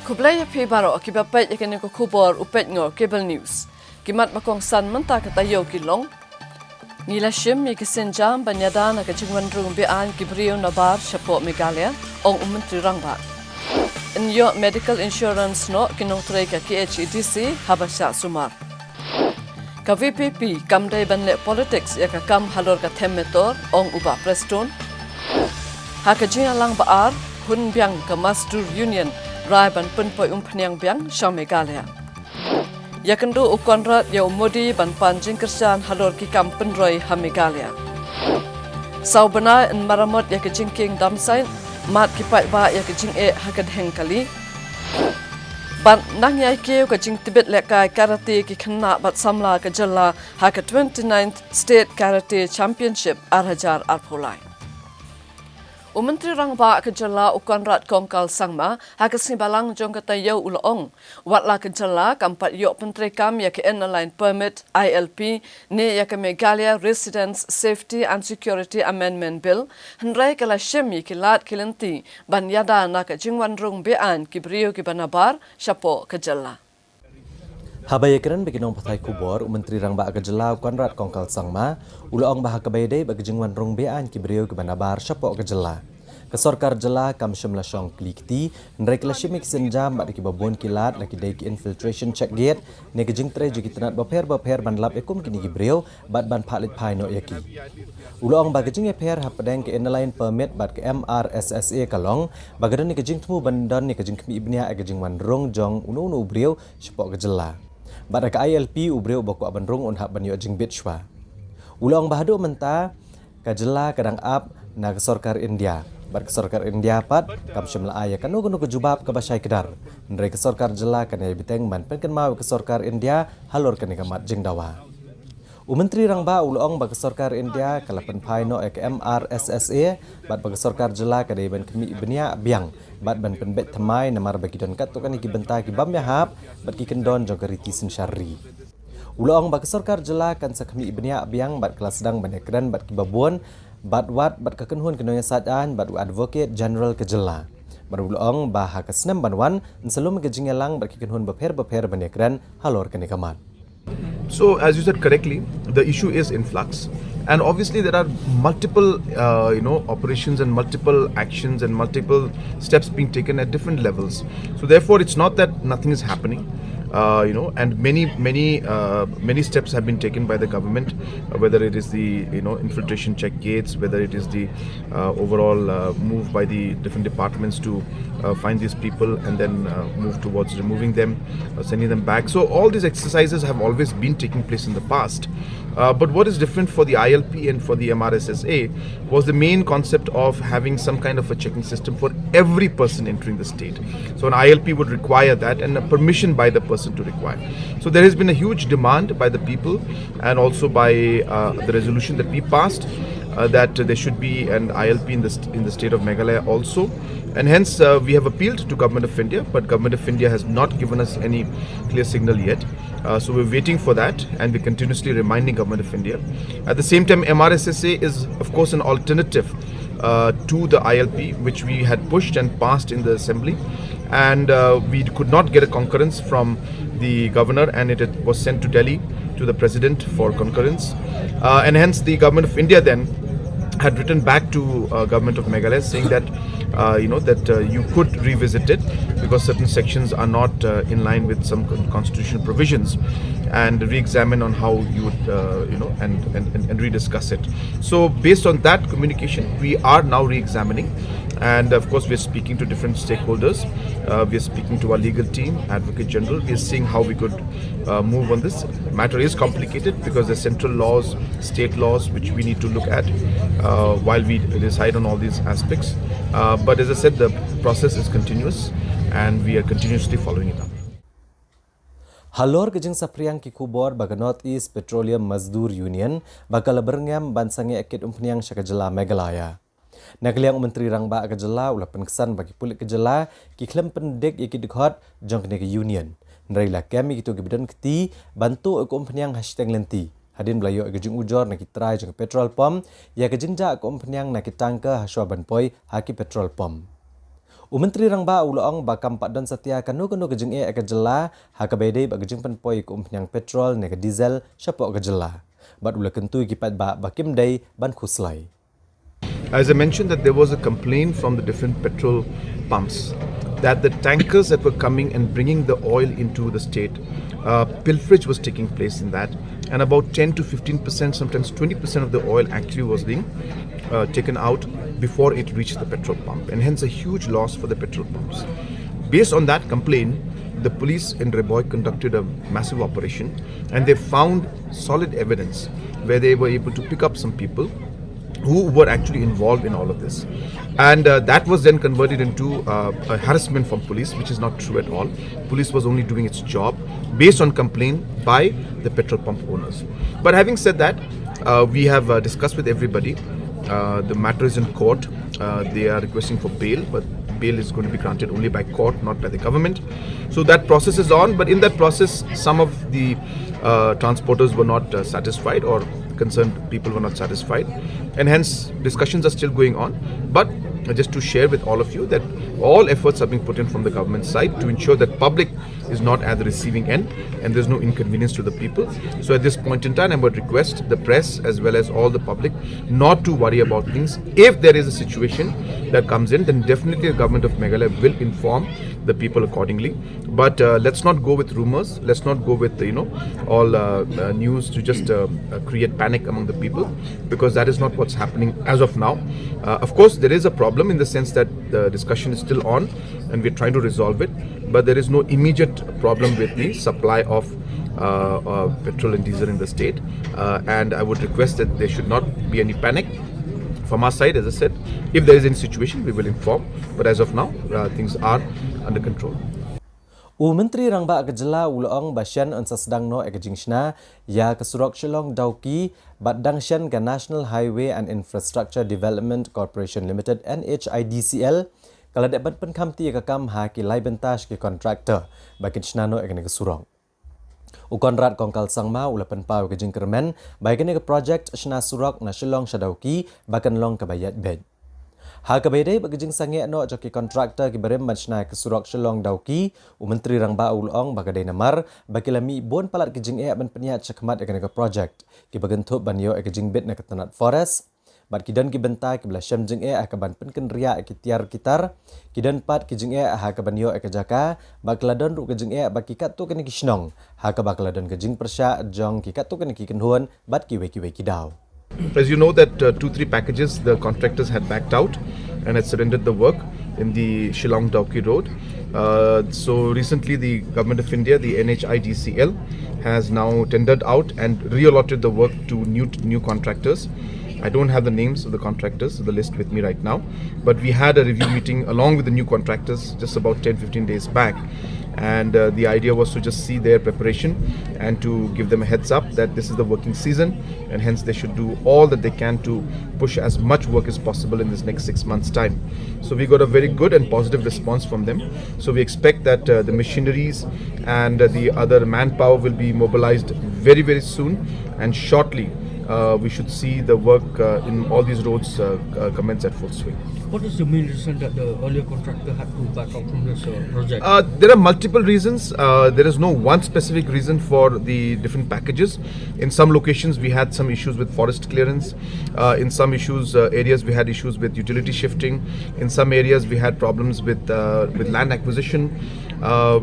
Kublai pi baro akibat pet yakin ko kubor upet ngor cable news. Kimat makong san menta katayo kilong. Nila shim yakisenjam banyada na kajingwan rung bian kibrio nabar shapo Meghalaya ong Menteri Rangba. Inyo medical insurance no kinotray ka KHEDC habasya sumar. Ka VPP kamday banle politics yakakam halor ka temmetor ong uba preston. Hakajinga lang baar hun biang ka Mazdoor Union rai ban penpoi umpanyang biang syang Meghalaya. Yakendu ukonrat ya umodi ban panjing kerjaan halor ki kam penroi ha Meghalaya. Saubana in maramot yakajingking damsain mat kipat ba yakajing hakadheng kali. Ban nang yai keu kajing tibet lekai karate ki khna bat samla ka jalla haka 29th State Karate Championship arhajar arpolai. Menteri Rangba kejala ukonrat kongkal sangma hakas balang jong katayo ulong watla kejala kampat yok menteri kam ya ke line permit ILP ne ya ke Meghalaya Residents Safety and Security Amendment Bill hendrai kala shemi kilat kilenti ban yada na ka jingwan rung bean kibrio ki banabar shapo kejala. Habayakran beginong patay kubor Menteri Rangba kejala ukonrat kongkal sangma ulong bah kabayday bagajingwan rong bean kibrio ki banabar shapo kejala. Kesorkar jela kam shimla shong klikti nrek la shimik senjam bat ki babon kilat laki dai ki infiltration check gate ne ke jing tre juki tenat baper ban lap ekum kini gibreu bat ban phalit phai no yaki ulong ba ke jing eper hapadeng ke inline permit bat ke MRSSA kalong bagadan ne ke jing tmu bandan ne ke jing kmi ibnia ke jing wan rong jong unu ubreu sepok ke jela bat ke ILP ubreu bako ban rong on hab ban yo jing bitshwa ulong bahado menta ka jela kadang ap na kesorkar India Bar kesorkar India pat kam shimla aya kanu kanu kejubab ke basai kedar. Nrei kesorkar jela kanai biteng ban penken mau kesorkar India halor kani kamat jeng dawa. Menteri Rangba ulong ba kesorkar India kalapan pai no ek MRSSA bat ba kesorkar jela kanai ban kemi ibnia biang bat ban penbet thamai namar bagi don kat to kani ki benta ki bam yahap bat ki kendon jogariti sensyari. Ulong ba kesorkar jela kan sakmi ibnia biang bat kelas sedang banekran bat ki babuan bat kekenhuan kenoya sadaan bat advocate general kejela barulong bah kesnem banwan selum kejingelang bat kekenhuan beper banekran halor kenekamat. So as you said correctly, the issue is in flux, and obviously there are multiple operations and multiple actions and multiple steps being taken at different levels. So therefore it's not that nothing is happening. And many steps have been taken by the government, whether it is the infiltration check gates, whether it is the overall move by the different departments to find these people and then move towards removing them, sending them back. So all these exercises have always been taking place in the past. But what is different for the ILP and for the MRSSA was the main concept of having some kind of a checking system for every person entering the state. So an ILP would require that and a permission by the person to require. So there has been a huge demand by the people and also by the resolution that we passed that there should be an ILP in the state of Meghalaya also. And hence we have appealed to Government of India, but Government of India has not given us any clear signal yet. So we're waiting for that and we're continuously reminding Government of India. At the same time, MRSSA is of course an alternative to the ILP, which we had pushed and passed in the Assembly. And we could not get a concurrence from the Governor, and it was sent to Delhi to the President for concurrence. And hence the Government of India then had written back to Government of Meghalaya saying that you could revisit it because certain sections are not in line with some constitutional provisions, and re-examine on how you would and rediscuss it. So based on that communication, we are now re-examining, and of course we are speaking to different stakeholders. We are speaking to our legal team, Advocate General. We are seeing how we could move on this. The matter is complicated because there are central laws, state laws, which we need to look at while we decide on all these aspects. But as I said, the process is continuous and we are continuously following it up. Halor kejing sapriang ki kubor baga North East Petroleum Mazdoor Union bakal berngam bansangi akit umpniang syakajela Meghalaya. Nagaliang Menteri Rangba kejela ulah penkesan bagi pulik kejela ki klem pendek iki dekhot jong kene union. Nreila kami gitu gebidon keti bantu aku umpniang hashtag lenti. Hadin belayo kejing ujor nak kitrai jong petrol pom ya kejing ja aku umpniang nak kitangka haswa banpoi haki petrol pom. Menteri Rangba Uloong bakam Pak Don Setia kanu kejeng jela hakabede bagejeng penpoi ku yang petrol nega diesel syapok jela. Bat ula kentui kipat bakim day ban khuslai. As I mentioned, that there was a complaint from the different petrol pumps that the tankers that were coming and bringing the oil into the state, pilferage was taking place in that, and about 10 to 15%, sometimes 20% of the oil actually was being taken out before it reached the petrol pump, and hence a huge loss for the petrol pumps. Based on that complaint, the police in Reboy conducted a massive operation, and they found solid evidence where they were able to pick up some people who were actually involved in all of this. And that was then converted into a harassment from police, which is not true at all. Police was only doing its job based on complaint by the petrol pump owners. But having said that, we have discussed with everybody. The matter is in court. They are requesting for bail, but bail is going to be granted only by court, not by the government. So that process is on, but in that process, some of the transporters were not satisfied, or concerned people were not satisfied, and hence discussions are still going on. But just to share with all of you that all efforts are being put in from the government side to ensure that public is not at the receiving end and there's no inconvenience to the people. So at this point in time, I would request the press as well as all the public not to worry about things. If there is a situation that comes in, then definitely the government of Meghalaya will inform the people accordingly. But let's not go with rumors. Let's not go with all news to just create panic among the people, because that is not what's happening as of now. Of course, there is a problem in the sense that the discussion is still on and we're trying to resolve it, but there is no immediate problem with the supply of petrol and diesel in the state, and I would request that there should not be any panic. From our side, as I said, if there is any situation, we will inform, but as of now, things are under control. Menteri Rangba Kejela Uloong Basyan Unsa sedang no ekejingshna ya kesurok Shillong Dauki Badang Shan ke National Highway and Infrastructure Development Corporation Limited NHIDCL kalau dapat penkamti kakam haki lai bentas ke kontraktor bakin shna no ekene kesurok. Ukonrat kongkal sangma ula penpau kejing kermen baikene ke project shna surok na Shillong Shadauki bakan long kebayat bed. Hakabede bagajing sange no joki kontraktor ki barem manchna ke surok Shillong Dauki Menteri Rangba Uloong bagadai namar bakilami bon palat kejing ban peniat cakmat ekene ke project ki bagentup banyo ekejing bit na ketanat forest bat kidan ki bentai ki belasam jing akaban penken ria ki tiar kitar kidan pat kejing hakabanyo ekejaka bakladon ru kejing baki katu kene ki shnong hakabakladon kejing persya jong ki katu kene ki kenhuan bat ki we ki daw. As you know that 2-3 packages the contractors had backed out and had surrendered the work in the Shillong Dauki Road. So recently the Government of India, the NHIDCL, has now tendered out and reallotted the work to new contractors. I don't have the names of the contractors, the list with me right now, but we had a review meeting along with the new contractors just about 10-15 days back. And the idea was to just see their preparation and to give them a heads up that this is the working season and hence they should do all that they can to push as much work as possible in this next 6 months time. So we got a very good and positive response from them. So we expect that the machineries and the other manpower will be mobilized very, very soon, and shortly we should see the work in all these roads commence at full swing. What is the main reason that the earlier contractor had to back out from this project? There are multiple reasons. There is no one specific reason for the different packages. In some locations, we had some issues with forest clearance. In some areas, we had issues with utility shifting. In some areas, we had problems with land acquisition.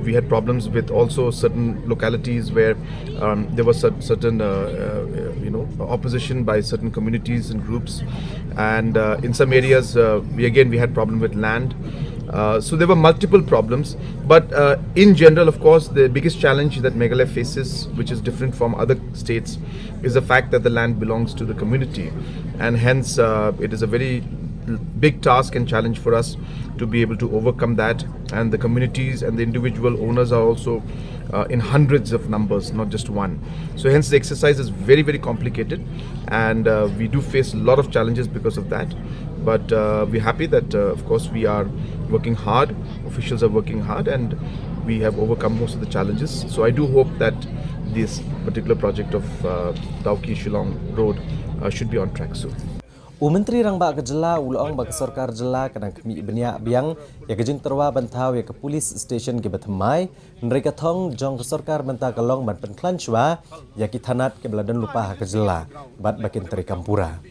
We had problems with also certain localities where there was certain opposition by certain communities and groups, and in some areas we had problem with land. So there were multiple problems, but in general, of course, the biggest challenge that Meghalaya faces, which is different from other states, is the fact that the land belongs to the community, and hence it is a very big task and challenge for us to be able to overcome that. And the communities and the individual owners are also in hundreds of numbers, not just one. So hence the exercise is very, very complicated, and we do face a lot of challenges because of that. But we're happy that of course we are working hard, officials are working hard, and we have overcome most of the challenges. So I do hope that this particular project of Dauki Shillong Road should be on track soon. Menteri Rang Ba Kejela ulong bak Sarkar Jela kadang kemi beniak biang ya kejing terwa bantau ya ke polis station ke Batamai mereka thong jong ke Sarkar bantah kalong ban penklanchwa ya ki thanat ke beladan lupa Kejela bat bakin teri Kampura.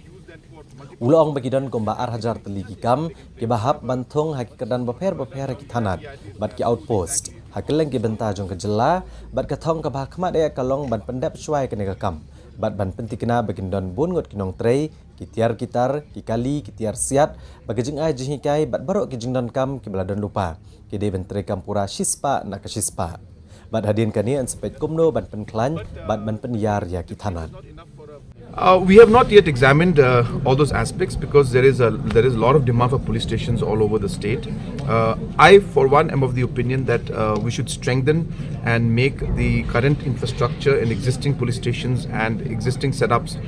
Ulong bagi don komba Hajar teligi kam ke bahap bantung haki kedan baper haki thanat bat ki outpost hakeleng ke bantah jong Kejela bat ke thong ke bah kemat ya kalong ban pendap syai ke nega kam bat ban penti kena bagin don bun ngot kinong trei kitiar kitar kikali kitiar siat bagajing ai jihikai bat barok kijing don kam ki beladon lupa kide bentre Kampura shispa nak ke shispa bat hadin kani an sepet kumno ban penklan bat ban penyar ya kithanan. We have not yet examined all those aspects because there is a lot of demand for police stations all over the state. I, for one, am of the opinion that we should strengthen and make the current infrastructure in existing police stations and existing setups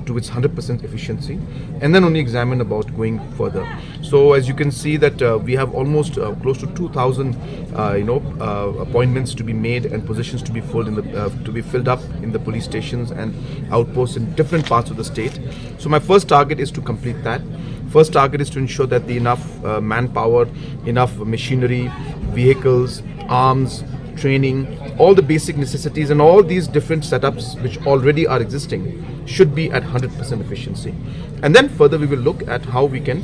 to its 100% efficiency, and then only examine about going further. So, as you can see, that we have almost close to 2,000, appointments to be made and positions to be filled up in the police stations and outposts in different parts of the state. So my first target is to complete that. First target is to ensure that the enough manpower, enough machinery, vehicles, arms, training, all the basic necessities and all these different setups which already are existing should be at 100% efficiency. And then further we will look at how we can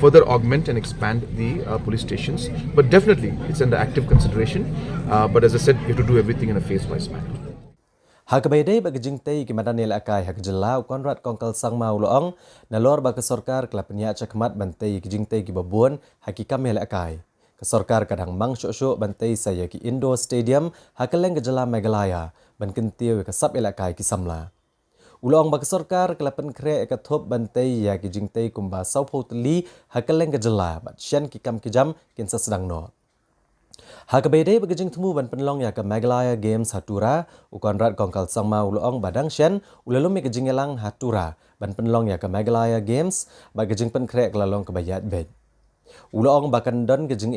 further augment and expand the police stations. But definitely it's under active consideration. But as I said, we have to do everything in a phase-wise manner. Hakabaydai bagajing tay kimadan nil akai hakjela konrad kongkal sang mau loong nalor ba ke Sarkar kelapnya cakmat bantai kijing tay kibabun hakikam nil akai ke Sarkar kadang mang syok bantai saya ki Indo Stadium hakeleng kejela Meghalaya ban kentiu ke sab ilakai ki samla ulong ba ke Sarkar kelapan kre ke thop bantai ya kijing tay kumba saupotli hakeleng kejela bat syan kikam kijam kinsa sedang no. Hakabaydai bagajing temu ban penlong ya ke Meghalaya Games Hatura ukonrat kongkal sangma ulong badang syen ulalum me kejing elang Hatura ban penlong ya ke Meghalaya Games bagajing penkrek lalong ke bayat bed ulong bakan don kejing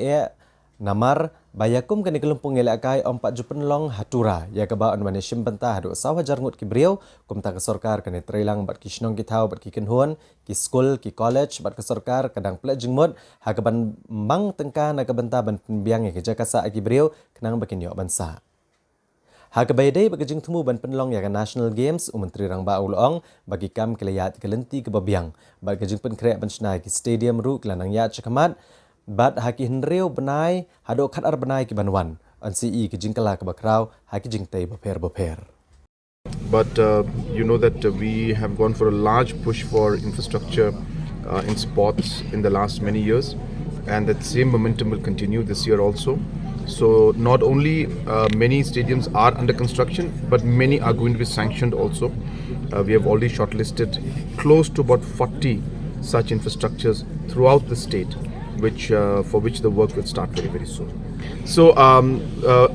namar bayakum kani kelumpung elakai ompat ju penlong Hatura ya ke ba on manishim bentah hadu sawa jarngut ki briau kumta ke Sarkar kani trailang bat kisnong ki thau bat ki kenhuan ki school ki college bat ke Sarkar kadang plek jengmut hakaban mang tengka na ke bentah ban penbiang ya ke jakasa ki briau kenang bakin yo bansa hakabaydai bagajing temu ban penlong ya ke National Games Menteri Rang Ba ulong bagi kam kelayat kelenti ke babiang bat kejing penkrek bansnai ki stadium ru kelanang ya cakamat bat haki henreu benai hado khatar benai ki banwan an CE ki jingkala ke bakrau haki jingtai baper. But you know that we have gone for a large push for infrastructure in sports in the last many years, and that same momentum will continue this year also. So not only many stadiums are under construction, but many are going to be sanctioned also. We have already shortlisted close to about 40 such infrastructures throughout the state, for which the work will start very, very soon. So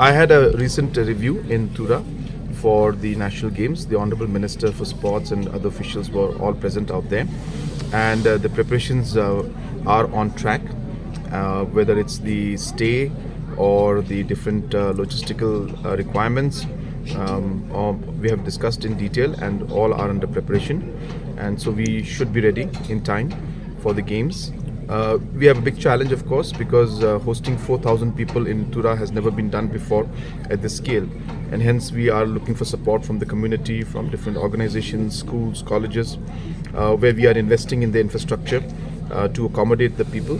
I had a recent review in Tura for the National Games. The Honourable Minister for Sports and other officials were all present out there, and the preparations are on track, whether it's the stay or the different logistical requirements. We have discussed in detail and all are under preparation, and so we should be ready in time for the games. We have a big challenge, of course, because hosting 4,000 people in Tura has never been done before at this scale, and hence we are looking for support from the community, from different organizations, schools, colleges, where we are investing in the infrastructure to accommodate the people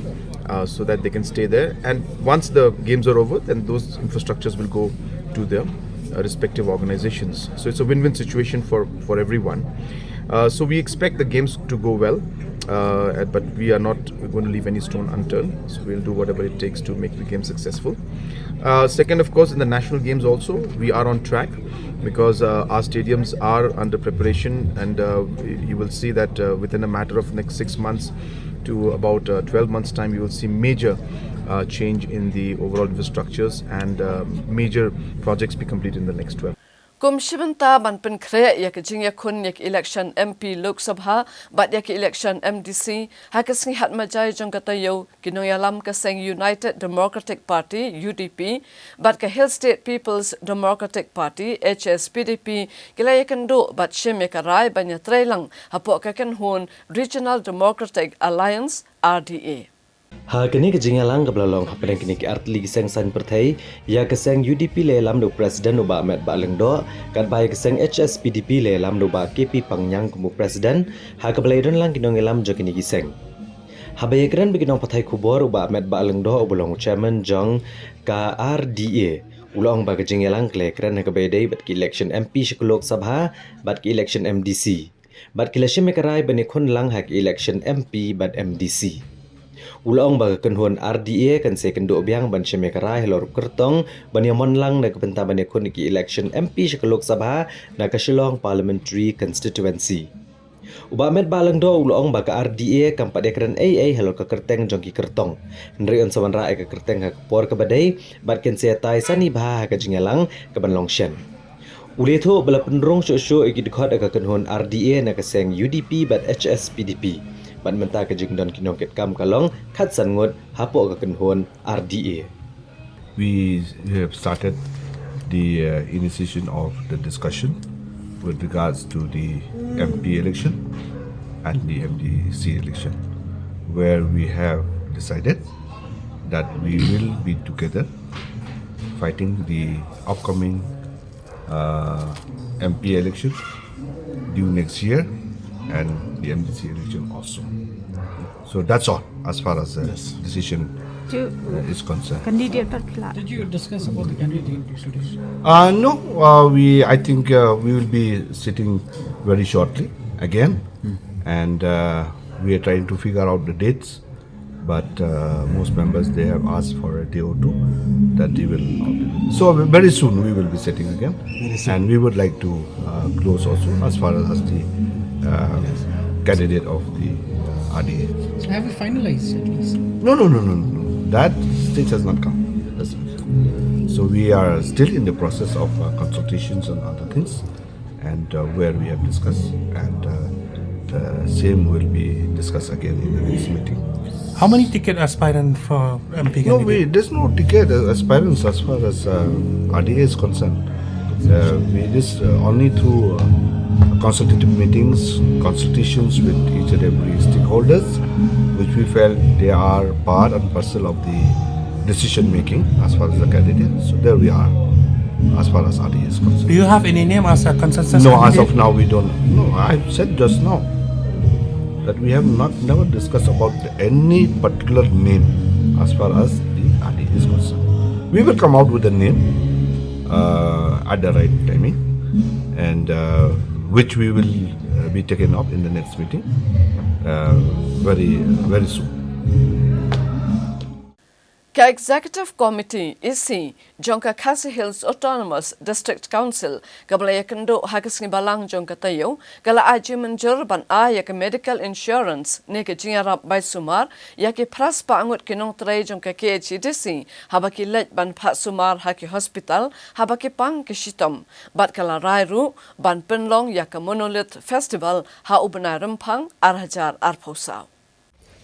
so that they can stay there. And once the games are over, then those infrastructures will go to their respective organizations. So it's a win-win situation for everyone. So we expect the games to go well, but we are not going to leave any stone unturned. So we'll do whatever it takes to make the game successful. Second, of course, in the national games also, we are on track because our stadiums are under preparation, and you will see that within a matter of next 6 months to about 12 months time, you will see major change in the overall infrastructures and major projects be completed in the next 12. Kumshimanta ban pen kre yak jingya kun yak election MP Lok Sabha bat yak election MDC hakasngi hatmajai jongkatayo kinoyalam kaseng United Democratic Party UDP bat ka Hill State People's Democratic Party HSPDP kilayakan do bat shimekarai banya trailang hapo kakan hun Regional Democratic Alliance RDA. Ha kini kejingalang kebelalong hapen kini ke artli keseng san pertai ya keseng UDP le lam do presiden uba Ahmed Baleng do kat bai keseng HSPDP le lam do ba KP Pangyang kumu presiden ha kebelaidon lang kinong elam jo kini kiseng. Ha bai keren bikinong patai kubor uba Ahmed Baleng do ubulong chairman jong ka RDA ulong ba kejingalang kle keren ha kebaidai bat ki election MP Shikulok Sabha bat ki election MDC bat kilashim mekarai banikun lang ha ki election MP bat MDC. Ulong baga kenhuan RDA kan se kendo biang ban shemekara helor kertong ban yamon lang na kapenta ban yakun ki election MP Shikulok Sabha na ka Shillong Parliamentary Constituency. Uba Ahmed Baleng do ulong baga RDA kam padekran AA helor ka kerteng jongki kertong. Nri on sawan ra ka kerteng ha por ka badai bat ken se tai sani bah ka jingalang ka ban longshen. Uletho bala penrong syo iki dekhot ka kenhuan RDA na ka seng UDP bat HSPDP. Ban menta ke jingdon kinongket kam kalong khat sangot hapo ka kenhon RDA. We have started the initiation of the discussion with regards to the MP election and the MDC election, where we have decided that we will be together fighting the upcoming MP election due next year and the MDC election also. So that's all as far as the decision is concerned. Candidate particular. Did you discuss about the candidate today? No, I think we will be sitting very shortly again, and we are trying to figure out the dates. But most members they have asked for a day or two that they will. So very soon we will be sitting again, and we would like to close also as far as the candidate of the RDA. Have you finalized at least? No. That stage has not come. So we are still in the process of consultations and other things, and where we have discussed, and the same will be discussed again in the next meeting. How many ticket aspirant for MP No, candidate? there's no ticket aspirants as far as RDA is concerned. We just only through consultative meetings, consultations with each and every stakeholders, which we felt they are part and parcel of the decision making as far as the candidate. So there we are, as far as RDA is concerned. Do you have any name as a consensus? No, as candidate? of now we don't. No, I said just now that we have never discussed about any particular name as far as the RDA is concerned. We will come out with a name at the right timing, and which we will be taken up in the next meeting very soon. Ka Executive Committee isi jongka Khasi Hills Autonomous District Council kabla yakendo hakasngi balang jongka tayo kala aji menjur ban yak medical insurance ne ke jingarap bai sumar yaki pras pa angut kinong trai jongka KHDC habaki lej ban pha sumar haki hospital habaki pang kishitom bat kala rairu ban penlong yak monolith festival ha ubna rempang arhajar arphosau.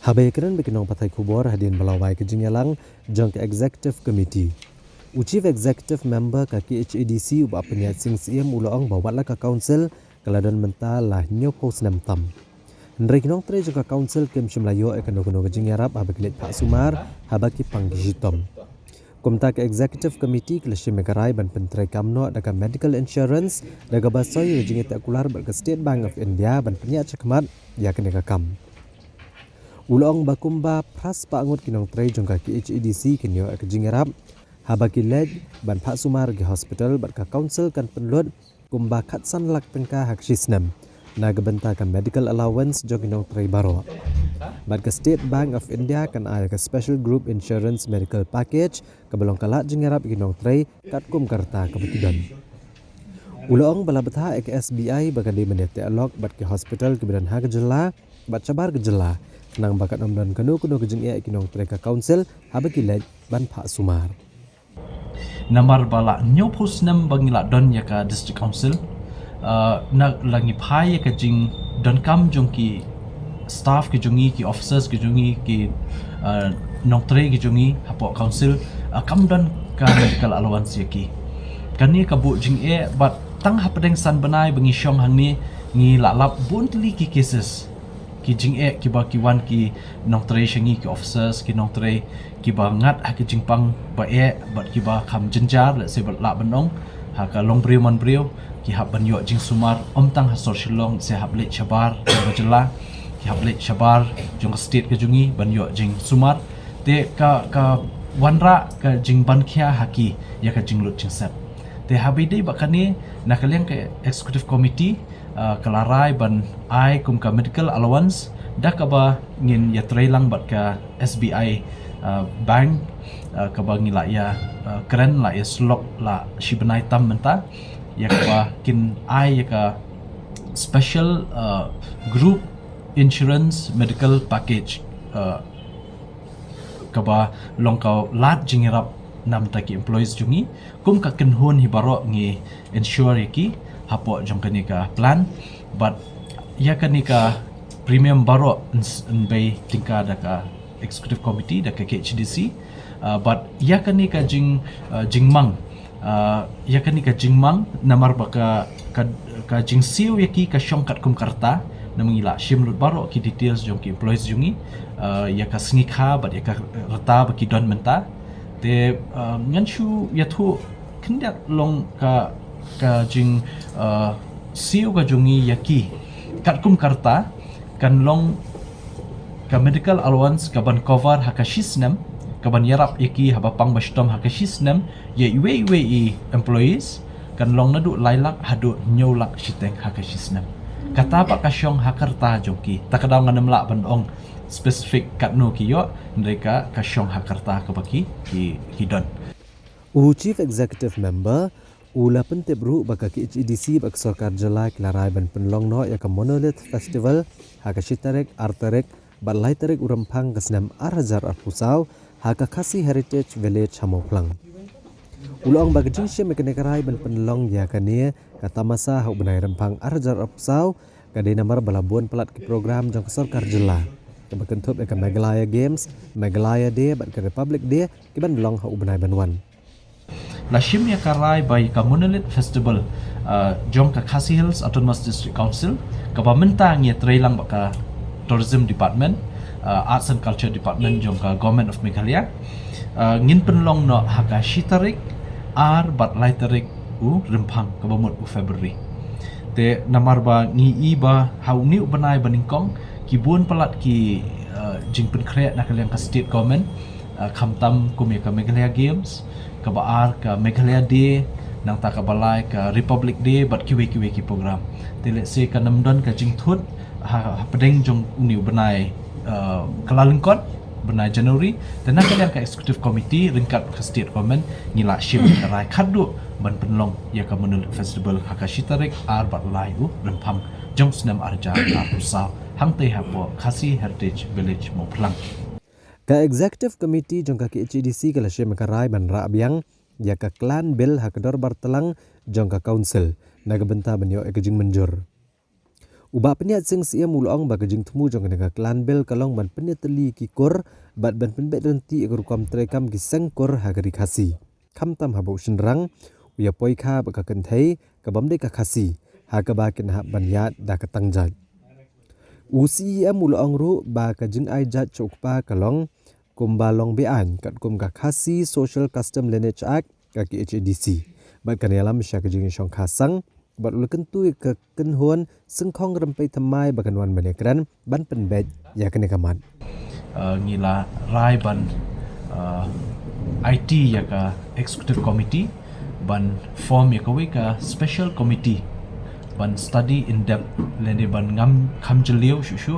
Habai keren bikinong patai kubor hadian balawai ke jingalang jong ke executive committee. Chief executive member ka KHADC uba penyat sing siem ulong bawat la ka council kaladon menta lah nyop hos nam tam. Nrek nong tre jong ka council kem shimlayo ekano kono ke jingarap habak let Pak Sumar habaki panggihitom. Kumta ke executive committee kelashim mekarai ban pentrai kamno daga medical insurance daga basoy jingit akular berke State Bank of India ban penyat cakmat ya kene ka kam. Ulong bakumba pras pa angut kinong tray jongka KHADC kinyo ek jingarap habaki led ban Pak Sumar ke hospital bat ka council kan penlut kumba khatsan lak penka hak shisnam na gebenta kan medical allowance jong kinong tray baro bat ka State Bank of India kan ay ka special group insurance medical package kabalong kala jingarap kinong tray kat kum karta kabutidan. Ulong bala betha ek SBI bagadi menete alok bat ke hospital kebidan ha gejala bat cabar gejala nang bakat nomdan kanu kejeng ia kinong treka council habaki lej ban Pak Sumar. Namar bala nyopus nam bangila don ya ka district council na langi phai ya ka jing don kam jong ki staff ki jongi ki officers ki jongi ki noktre ki jongi hapo council kam don ka medical allowance ya ki kani ka bu jing but tang hapadeng san banai bangi syong hang ni ngi lalap buntli ki cases ki jing ki ba ki wan ki noktre shangi ki officers ki noktre ki ba ngat ha ki jing pang ba but ki ba kham jenjar le se la banong ha ka long briu man briu ki hab ban yo jing sumar tang ha social long se hab le chabar ba jela ki hab le chabar jong state ke jungi ban yo jing sumar te ka wanra ka jing ban khia haki ya ka jing lut jing sep te habi dei bakani nakaliang ke executive committee kalarai ban ai kum ka medical allowance dak ba ngin ya trailang bat ka SBI bank ka ba ngila ya keren la ya slok la shibanai tam menta ya ka kin ai ya ka special group insurance medical package ka ba longkau lat jingirap nam taki employees jungi kum ka kenhun hibaro ngi insure ki hapo jong kanika plan but ya kanika premium baro bay tingka daka executive committee daka KHDC but ya kanika jingmang ya kanika jingmang namar baka ka jingsiu yaki ka syongkat kum karta namangila shimlut baro ki details jong ki employees jungi ya ka sngikha but ya ka rata baki don menta te nganshu yathu kindak long ka jing siu ka jungi yaki katkum karta kan long ka medical allowance ka ban cover hakashisnam ka ban yarap yaki habapang bastom hakashisnam ye iwe employees kan long nadu lailak hadu nyolak shiteng hakashisnam kata pa kasyong hakarta jongki takadaw nga namla ban ong specific katno kiyo mereka kasyong hakarta kabaki ki don Chief Executive Member Ula Pentip Ru baka ki HEDC bak Sarkar Jala Kilarai ban penlong no ya ka Monolith Festival haka Shitarek Artarek balai tarik urampang kasnam Arhajar Arpusau haka Kasi Heritage Village Hamoplang Ulong bagi jinsya mekanekarai ban penlong ya kania kata masa hau benai rempang Arhajar Arpusau kadai namar balabuan pelat ki program jang Sarkar Jala kebakentup ke Meghalaya Games, Meghalaya Day, bat ke Republic Day, kiban long hau benai banwan. Lashim ya karai by ka Monolith Festival, jong ka Khasi Hills Autonomous District Council, ka pamentang ya trailang baka Tourism Department, Arts and Culture Department jong ka Government of Meghalaya, ngin penlong no haka Shitarik, bat laitarik rempang ka bamut February. Te namar ba ngi iba hau ni benai baningkong kibun pelat ki jingpen kreat nak kalian ka state government khamtam kumya ka Meghalaya Games ka baar ka Meghalaya Day nang ta ka balai ka Republic Day bat kiwe ki program te let's say ka namdon ka jingthut pedeng jong uni benai kalalengkot benai January te nak kalian ka executive committee ringkat ka state government ngila shim karai khadu ban penlong ya ka Monolith Festival hakashitarik bat lai rempam jong snam arja arusau hang teh hapo Khasi Heritage Village Moplang. Ka Executive Committee jong ka HEDC ka lashe makarai ban ra abyang ya ka Clan Bill hakador bartelang jong ka Council nagabenta banyo ekajing menjur. Uba peniat sing siam ulong ba kajing temu jong ka Clan Bill kalong ban peniat teli ki kur bat ban penbet renti ekur kom trekam ki sengkur hagari Khasi. Khamtam habo shenrang uya poikha ba ka kenthai ka bamde ka Khasi ha ka ba kin ha ban yat da ka tangjat. UCEM ulong ru ba ka jing ai jat chokpa kalong kumbalong bean kat kum ka Khasi Social Custom Lineage Act ka ki HEDC ba kan yalam sya ka jing shong khasang ba ulakan tu ka kenhuan sengkhong rempai thamai ba kanwan manekran ban penbet ya kanekaman ngila rai ban IT ya ka executive committee ban form ya ka special committee ban study in depth lende ban ngam khamjeliu shushu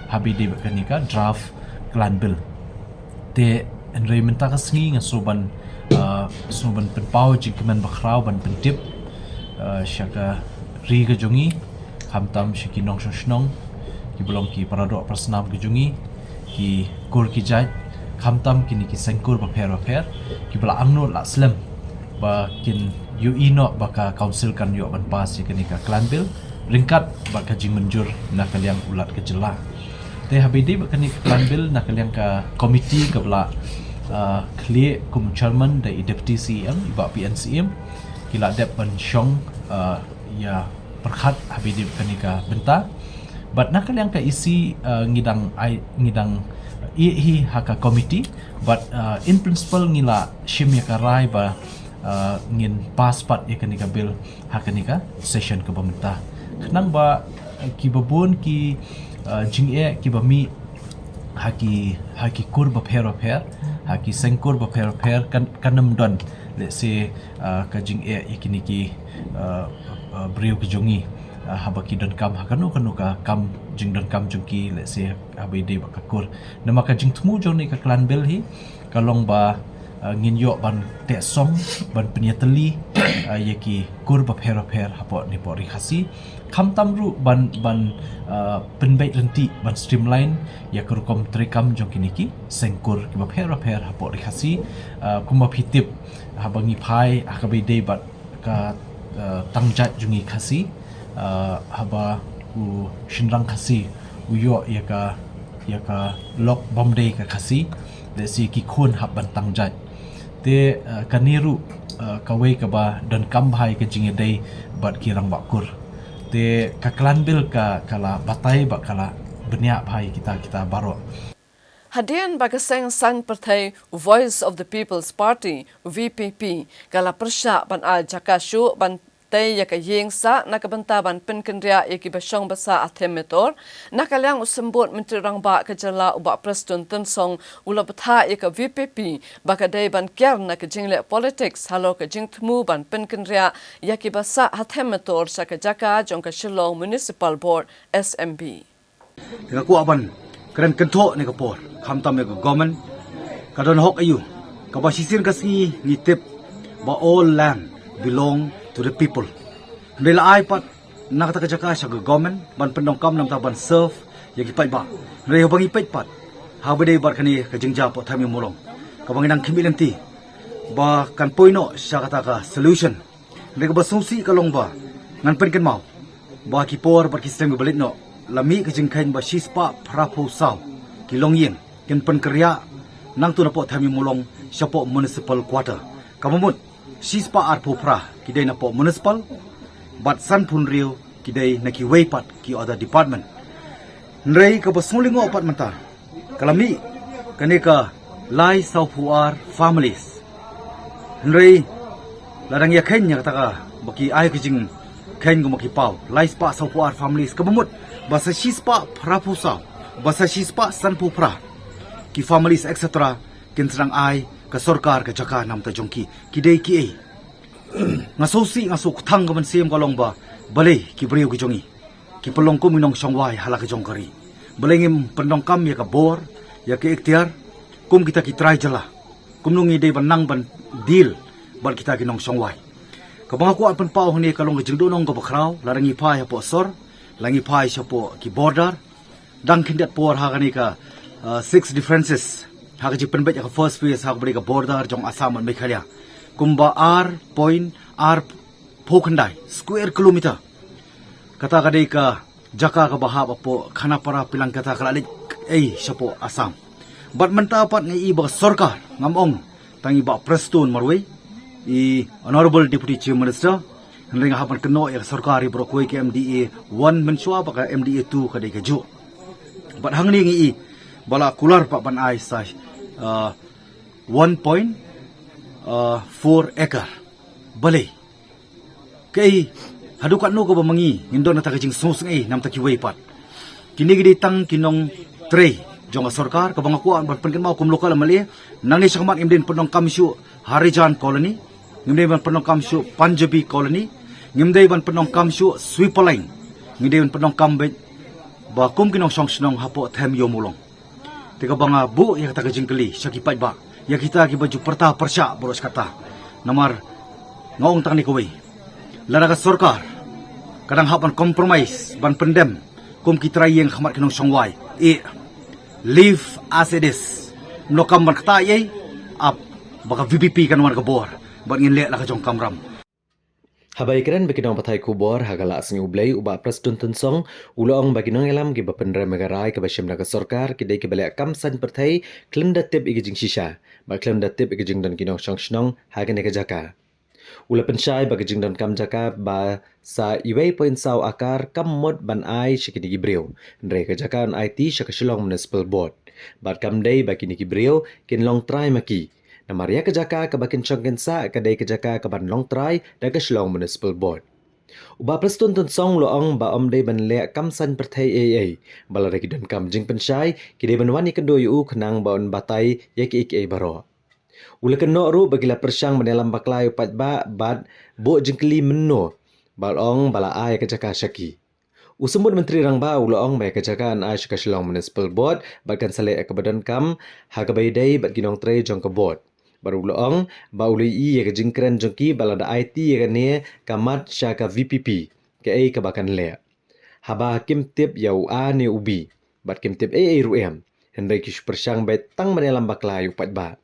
habi de bakanika draft Clan Bill te enrei menta ka sngi nga soban penpau jikman bakrau ban pentip syaka ri ka jungi khamtam shiki nong shnong ki belong ki parado prasnam ki jungi ki kur ki jaj kamtam kini ki sengkur ba pher ki bala angno la slem ba kin no baka council kan yo ban pas kini ka clan bill ringkat baka jing menjur na kaliang ulat ke jela te habidi ba kini clan bill na kaliang ka komiti ka bala clear kum chairman da deputy CM ba PNCM kila dep ban syong ya perkhat habidi kini ka benta but nak kalian ka isi ngidang haka committee but in principle ngila shim ya karai ba ngin paspat ya kanika bill hakanika session ke pemerintah kenang ba ki babun ki jing'e ki bami haki kur ba pher haki sengkur ba pher kan kanam don let's say ka jing'e ikini ki brio ki jongi habaki don kam hakanu ka kam jing don kam jungki let's say abide bakakur nama ka jing tmu jong ni ka clan bel hi kalong ba ngin yo ban te som ban peniateli yaki kur ba pher hapo ni pori khasi kham tamru ban penbai lenti ban streamline ya kurkom trekam jong kiniki sengkur ki ba pher hapo ri khasi kuma phitip habangi phai akabide bat ka tangjat jungi khasi haba u shinrang khasi uyo yaka lok bomday ka khasi de si ki khun hab ban tangjat te kaniru kawai ka ba don kam bhai ka jinge dei bat kirang bakur te ka clan bil ka kala batai ba kala benya bhai kita baro Hadian bagaseng sang partai Voice of the People's Party VPP kala persya ban al jakashu ban tay ya ka yeng sa nakabanta ban penkendria ya ki basyong basa athemetor nakalyang usembut menteri rangba kejala uba preston tensong ula betha ya ka VPP bakadai ban kyar na ka jingle politics halo ka jingtmu ban penkendria ya ki basa athemetor sa ka jaka jong ka Shillong Municipal Board SMB ku aban keren kentho ne ka por khamtam ne ka government kadon hok ayu ka ba sisir kasi ngitip ba all land belong to the people. Nila ay pat nakataka sa government ban pendongkam nam taban serve yagi pai ba. Nila bangi pai pat. Habade bar kani ka jingja po thami mulong. Ka bangi nang khimilanti ba kan poino sa kataka solution. Nila ba sumsi kalong ba ngan pen kan mau. Ba ki por ba ki sistem balit no. Lami ka jingkhain ba shispa prapo saw. Kilong yin ken pen kerja nang tu na po thami mulong sa po municipal quarter. Kamamut shispa ar popra kidai na po municipal but san pun rio kidai na ki weipat ki other department nrei ka basmulingo apat manta kalami kaneka lai saupuar families nrei larang ya kenya taka baki ai kijing ken go maki pau lai spa saupuar families kabumut basa shispa prapusa basa shispa san popra ki families etc kinserang ai ka sarkar ka jaka nam ta jongki kidai ki ai ngasosi ngasuk thang gaman sim kalong ba balai ki brio ki jongi ki pelong ko minong songwai hala ka jongkari balengim pendong kam ya ka bor ya ke ikhtiar kum kita ki try jala kum nungi dei ban nang ban deal ban kita ki nong songwai ka bang ko apan pau ni kalong ka jingdo nong ka bakrau larangi phai ha po sor langi phai sa po ki border dang kindat por ha kani ka 6 differences ha ka jipen bet ya ka first phase ha ka bari ka border jong Assam an Meghalaya kumba R Pokhandai square kilometer kata kadai ka jaka ka bahab po khana para pilang kata kalalik sapo Assam bat mentapat ngai iba sarkar ngamong tangi ba Preston marway I honorable deputy chief minister ring hapan keno ya sarkari brokoi ke MDA 1 mensua ba ka MDA 2 kadai ka ju bat hangni ngai bala kular pa ban ai sa 1.4 acre balai kay hadukan no ko ba mangi indon na takajing sosng nam takiway pat kini gidi tang kinong tray jong sarkar ka bang ako ban pen mau kum lokal mali nang ni sakmat imden penong kamsyu Harijan colony ngimdei ban penong kamsyu Punjabi colony ngimdei ban penong kamsyu Swipaling ngimdei ban penong kambe ba kum kinong songsnong hapo them yo mulong tika banga bu ya takajing kali sakipat ba ya kita ki baju perta persya boros kata namar ngong tang ni kuwi laraga sarkar kadang hapan compromise ban pendem kum kita yang khamat kinong songwai leave as it is nokam ban kata ye ap baka VPP kan wan ka bor ban ngin le la ka jong kamram Habai keren bekinong patai kubor hagala asing ublay uba Presiden Tensong uloong baginong elam giba pendera megarai ke basyam naga sorkar kidai ke balak kamsan pertai klem datib igijing shisha ba klem datib igijing dan kinong song hagan eka jaka. Ula pensyai bagijing dan kam jaka ba sa iway point saw akar kam mod ban ai shikini gibreo ndre ke jaka an IT shaka Shillong Municipal Board bat kam day bakini gibreo kin long try maki Namaria kejaka ke bakin congken sa kedai kejaka ke ban long try dan ke Shillong Municipal Board. Uba Presiden Tensong loong ba om day ban lek kamsan pertai AA bala regi dan kam jing pensyai kidai ban wani kendo yu kenang ba on batai yaki ik baro. Ula keno ru bagila persyang menelam baklai upat ba bad bo jengkeli meno balong bala ai kejaka syaki. Usumut Menteri Rangba uloong ba kejaka an ai ke Shillong Municipal Board bahkan salek ke badan kam hagabai day bat ginong tray jong ke board. Baru uloong ba ului ya kejingkren jongki balada IT ya ne kamat syaka VPP ke ai ke bakan le. Haba hakim tip yau a ne ubi bat kim tip ai ruem henry kish persyang bet tang menelam baklai upat ba.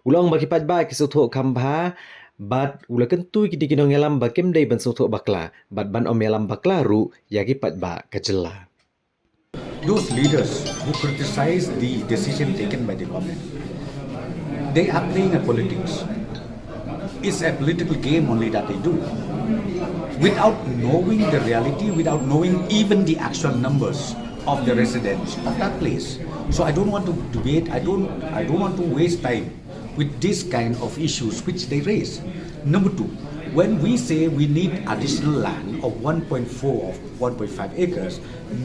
Uloong bagi pat ba kisuthok kambha bat ula kentu ki dikinong elam bakim dai ban suthok bakla bat ban om elam bakla ru yagi pat ba kejela. Those leaders who criticize the decision taken by the government, they are playing a politics. It's a political game only that they do. Without knowing the reality, without knowing even the actual numbers of the residents of that place. So I don't want to debate, I don't want to waste time with this kind of issues which they raise. Number two, when we say we need additional land of 1.4 or 1.5 acres,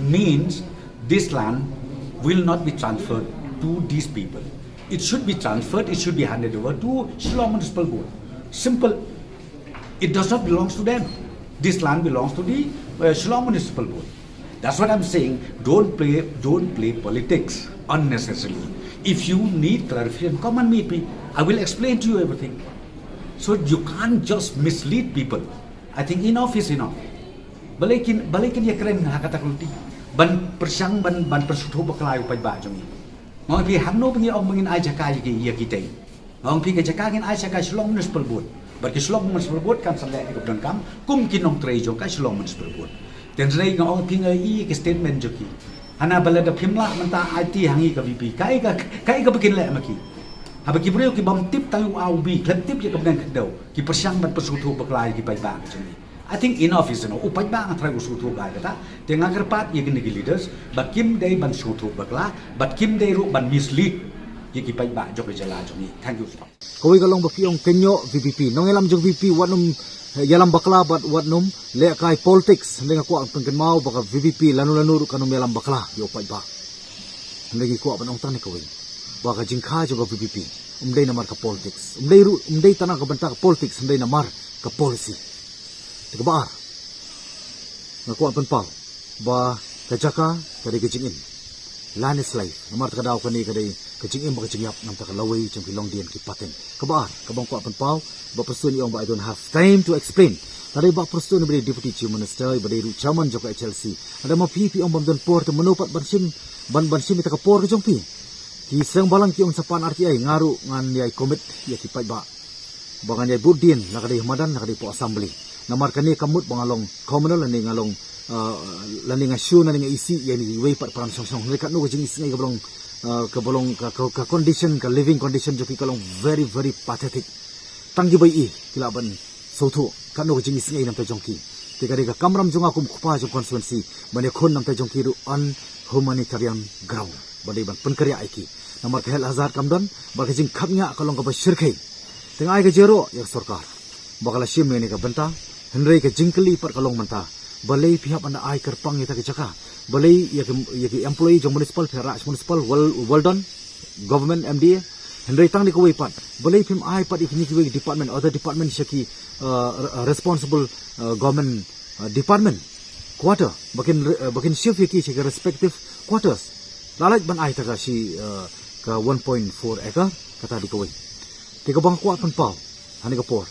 means this land will not be transferred to these people. It should be transferred, it should be handed over to Shillong Municipal Board. Simple. It does not belong to them. This land belongs to the Shillong Municipal Board. That's what I'm saying. Don't play politics unnecessarily. If you need clarification, come and meet me. I will explain to you everything. So you can't just mislead people. I think enough is enough. Balikin ya keren hakata kulti. Ban persyang ban persutuh baklayu pa ba jumi. Ngong pi hamno pengi ong mengin ai jaka ki ya kita. Ngong pi ke jaka ngin ai jaka Shillong Municipal Board. Bagi Shillong Municipal Board kam sampai ke dan kam kum kinong tray jo ka Shillong Municipal Board. Dan rei ngong pi ngai ke statement jo ki. Hana balada phimla manta IT hangi ka VP. Kai ka bikin le maki. Habaki breu ki bam tip tayu au bi klep tip ya ka dan kedau. Ki persyang ban persutuh baklai ki pai ba jumi. I think enough is enough. Upai ba ang try usutu ba kata. Tengah kerpat ye gini leaders. But kim day ban sutu bakla. But kim day ru ban mislead. Ye kipai ba jok jala jomi. Thank you. Koi kalong bakiong kenyo VPP. Nong elam jok VP watnum yalam bakla bat watnum le kai politics. Lenga ko ang pengken mau baka VPP lanu kanum yalam bakla yo upai ba. Lagi ko ban ong tani koi. Baka jingkha jok VPP. Umdai namar ka politics. Umdai tanah ka banta ka politics. Umdai namar ka policy. Tegabar ngakuan penpal ba kajaka kadai kejingin land is life namar takadaw kani kadai kejingin ba kejengyap nam takalaway jang pilong dian kipaten kabar kabang kuan penpal ba person iong ba I don't have time to explain tadi ba person beri deputy chief minister ba dai chairman joka HLC ada ma PP ong bamdan por te menupat bansim ta kapor ke jongpi ki serang balang ki ong sapan RTI ngaru ngan yai komit ya kipai ba bangan yai budin nakadai hamadan nakadai po assembly namar kani kamut bangalong communal lani ngalong lani ngasyu nani isi yani way pat param song mereka no jing isi ngai ka condition ka living condition joki kalong very very pathetic tanggi bai I kilaban sotho kanu jing isi ngai nam ta jongki tika kamram jonga kum khupa jo constituency bane khon nam ta jongki ru un humanitarian ground bade ban penkarya aiki namar ka hel hazar kamdan ba jing khapnya kalong ka ba shirkai tengai ka jero ya sarkar bakala shim ne ka banta Henry ke jingkeli par kalong manta balai pihak anda ai kerpang ita ke jaka balai ya ke employee jong municipal Raj municipal well done government MDA Henry tang ni ko pat balai pim ai pat ikni ki department other department shaki responsible government department quarter bakin shift yaki shaki respective quarters lalaj ban ai taka si ka 1.4 acre kata di ko tiga bang kuat penpau hani kapor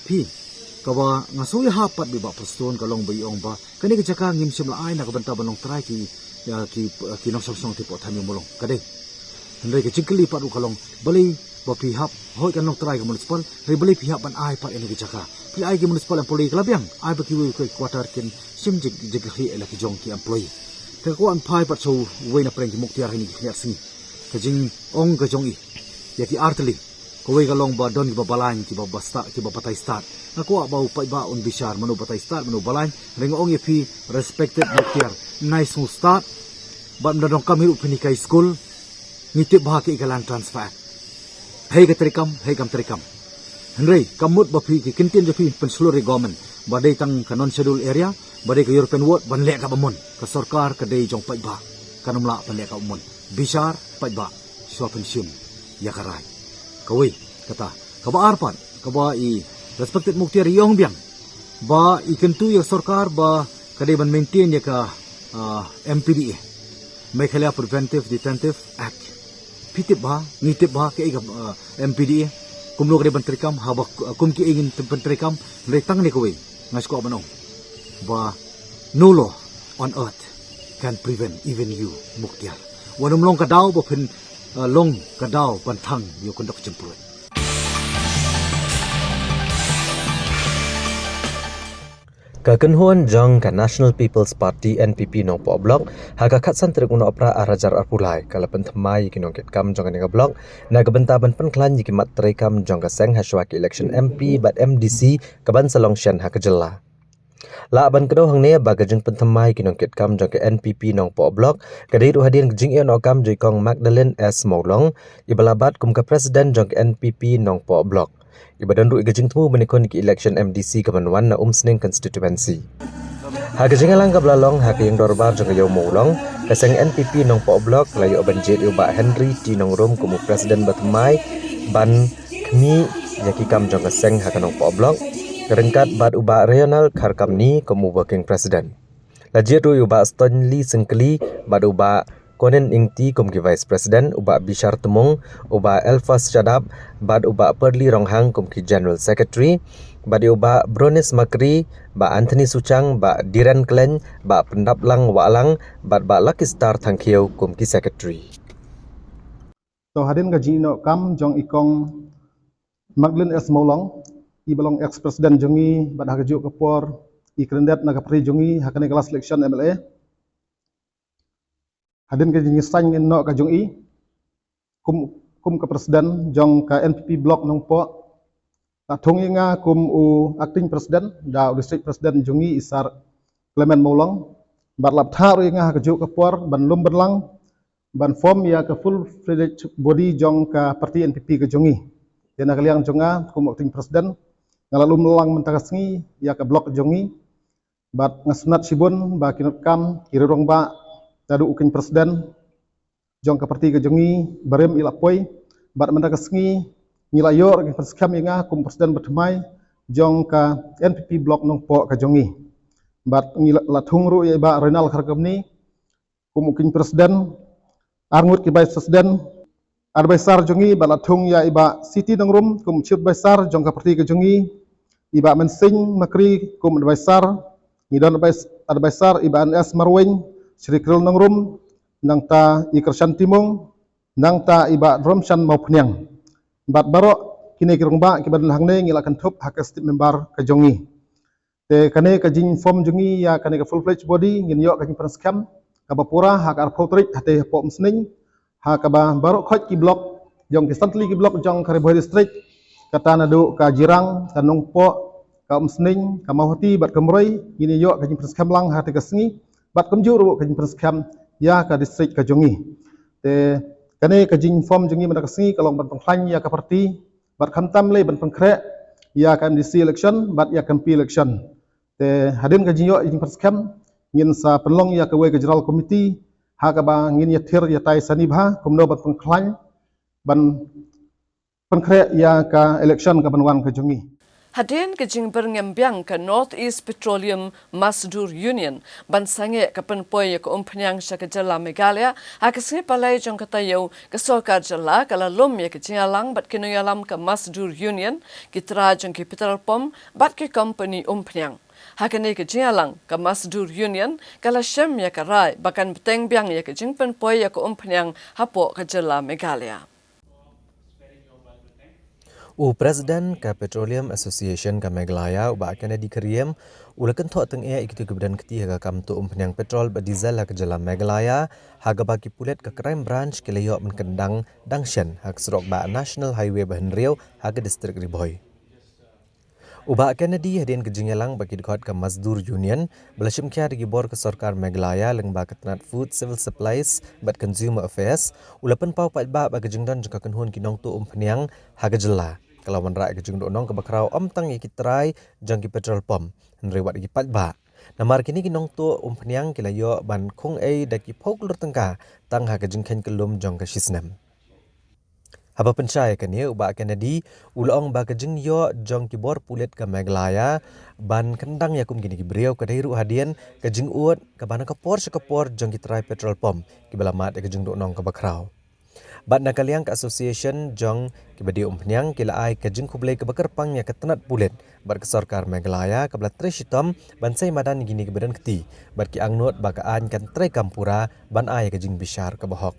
pi kawa ngasuy hapat bi ba preston kalong bayong ba kani ka jaka ngim sim la ai na kabanta banong try ki nong song tipo thami mulong kade Hendai ke cikli pat ukalong beli bapihap hoi kan long try ke municipal re beli pihak ban ai pat ini bicara pi ai ke municipal employee kelabiang ai baki ke quarter kin sim jig hi ela ki jong ki employee te ko an pai pat so we na preng ki muktiar ini ki sing ke jing ong ke jong i ya ki artli ko we kalong ba don ki ba balan ki ba basta ki ba patai start aku ba upai ba on bishar manu patai start manu balan reng ong ye pi respected muktiar nice start ban da dong kami upini kai school ngitip bah ke ikalan transfer hei keterikam hei kam terikam Henry kamut bapi ki kintin japi penseluruh government badai tang kanon schedule area badai ke European World ban lek ka bamon ke sarkar ke dei jong pai ba kanumla ban lek ka bamon bishar pai ba so pensiun ya karai kawi kata ka ba arpan ka ba I respected muktiar yong biang ba I kentu ya sarkar ba ka dei ban maintain ya ka MPDA Meghalaya Preventive Detentive Act pitip ba ngitip ba ke MPDA kumlo kade bantrikam haba kum ki ingin bantrikam retang ni kowe ngas ko banong ba no law on earth can prevent even you muktiar wanum long kadau ba phin long kadau bantang yo kondok jemput Kakenhuan jang ka National People's Party NPP nong po blok haga khatsan trek una opera arajar arpulai kala penthmai kinong ket kam jong ka blok na gabentaban penklan yiki mat trekam jong ka seng haswa ki election MP bat MDC kaban salong shan ha kajella la ban kedo hang ne baga jeng penthmai kinong ket kam jong ka NPP nong po blok kadai ru hadin jing en okam joikong Magdalene S Molong ibalabat kum ka president jong ka NPP nong po blok Ibadan ru igajing temu menikon ki election MDC Kamanwan na Umsning constituency. Hagajing alang kablalong hagayang dorbar jang yaw maulong kasang NPP nong po blok layo banjit ba Henry T nong room kumu presiden batmay ban kmi yaki kam jang kasang hakanong po blok kerengkat bad uba regional kharkam ni kumu working president. Lajit ru uba Stanley Sengkeli bad uba Konen ingti kum ki vice president uba Bishar Temung uba Elfas Shadab bad uba Perli Ronghang kum ki general secretary bad uba Bronis Makri ba Anthony Suchang ba Diran Klen ba Pendaplang Walang bad ba Lucky Star Thangkhieu kum ki secretary to hadin ga jino kam jong ikong Magdalene S Molong ibalong ex president jongi bad hagajuk kapor I kandidat na kapri jongi hakane kelas election MLA hadin ke jing sang no ka jong I kum ka presiden jong ka NPP block nong po thong inga kum u acting president da district president jong I isar Clement Molong bat lap tharu inga ka juk ka por ban lum berlang ban form ya ka full fledged body jong ka parti NPP ka jong I yana kaliang jonga kum acting president ngalalum lang mentakasngi ya ka block jong I bat ngasnat sibun ba kinot kam kirong ba tadu ukin presiden jong ka parti ka jongi barem ilapoi bat manda kasngi nilayor ke perskam inga kum presiden batmai jong ka NPP block nong po ka jongi bat latung ru ya ba renal kharkam ni kum ukin presiden arngut ki vice presiden advisor jongi bat latung ya iba city nong rum kum chief advisor jong ka parti ka jongi iba mensing makri kum advisor ngidon advisor iba NS Marweng Sri Kril nang rum nang ta ikersan timung nang ta iba romsan mau peniang bat barok kini kirong ba kiban hangne ngilakan thup hak stip member ka jongi te kane ka jing form jongi ya kane ka full fledged body ngin yo ka jing scam ka bapura hak ar potrik hate pom sning ha ka ba barok khoj ki block jong ki santli ki block jong Kariboy district kata nadu ka jirang kanong po ka sning ka mahoti bat kamroi ngin yo ka jing scam lang hate ka sngi bat kamjuru ka jing perskam ya ka district ka jongi te kane ka jing form jongi mana kasngi kalong ban pengklan ya ka parti bat khamtam le ban pengkre ya ka MDC election bat ya MP election te hadin ka jing yo jing perskam ngin sa penlong ya ka we ka general committee ha ka ba ngin ya thir ya tai sanibha kumno ban pengklan ban pengkre ya ka election ka banwan ka jongi Hadin ke jing berngembang ke North East Petroleum Masdur Union ban sange ke penpoy ke umpanyang sa ke jala Meghalaya hakasngi palai jong katayo ke sokar jala kala lum ya ke jingalang bat kinoyalam ke Masdur Union kitra jong ke petrol pom bat ke company umpanyang Hakane ke jingalang ka Masdur Union kala shem ya ka rai bakan beteng biang ya ke jingpen poi ya ko umpnyang hapo ka jela Meghalaya. Presiden ka Petroleum Association ka Meghalaya uba kana di Keriem ulakan thok teng ia ikitu kebedan keti ka kam tu umpnyang petrol ba diesel ka jela Meghalaya haga bagi pulet ka crime branch ke layok menkendang dangshen hak serok ba National Highway bahan riau haga distrik Riboy. Uba Kennedy hadin ke jingalang bagi dekat ke Mazdur Union belashim kia digibor ke Sarkar Meghalaya leng ba ketenat Food Civil Supplies but Consumer Affairs ulapan pau pat ba bagi jingdan jengka kenhun kinong tu umpanyang haga jela. Kalau menrak ke jingdo nong ke bakrau tang ikitrai jangki petrol pom nrewat iki pat ba. Namar kini kinong tu umpanyang kilayo ban khung daki pok lur tengka tang haga jingken kelum jong ke sisnem. Haba pencai kan ya ubah Kennedy ulong ba kejeng yo jong kibor pulet ke Meghalaya ban kendang yakum gini beriau ke dairu hadian kejeng uat ke bana kapor jong kitrai petrol pom kibalamat kejeng do nong ke bakrau. Bat nakaliang ke association jong kibadi umpnyang kila ai kejeng kublai ke bakar pang ya ketenat pulet bar ke Sarkar Meghalaya ke belat treshitom ban sai madan gini ke badan keti bar ki angnot bakaan kan tre kampura ban ai kejeng bishar ke bahok.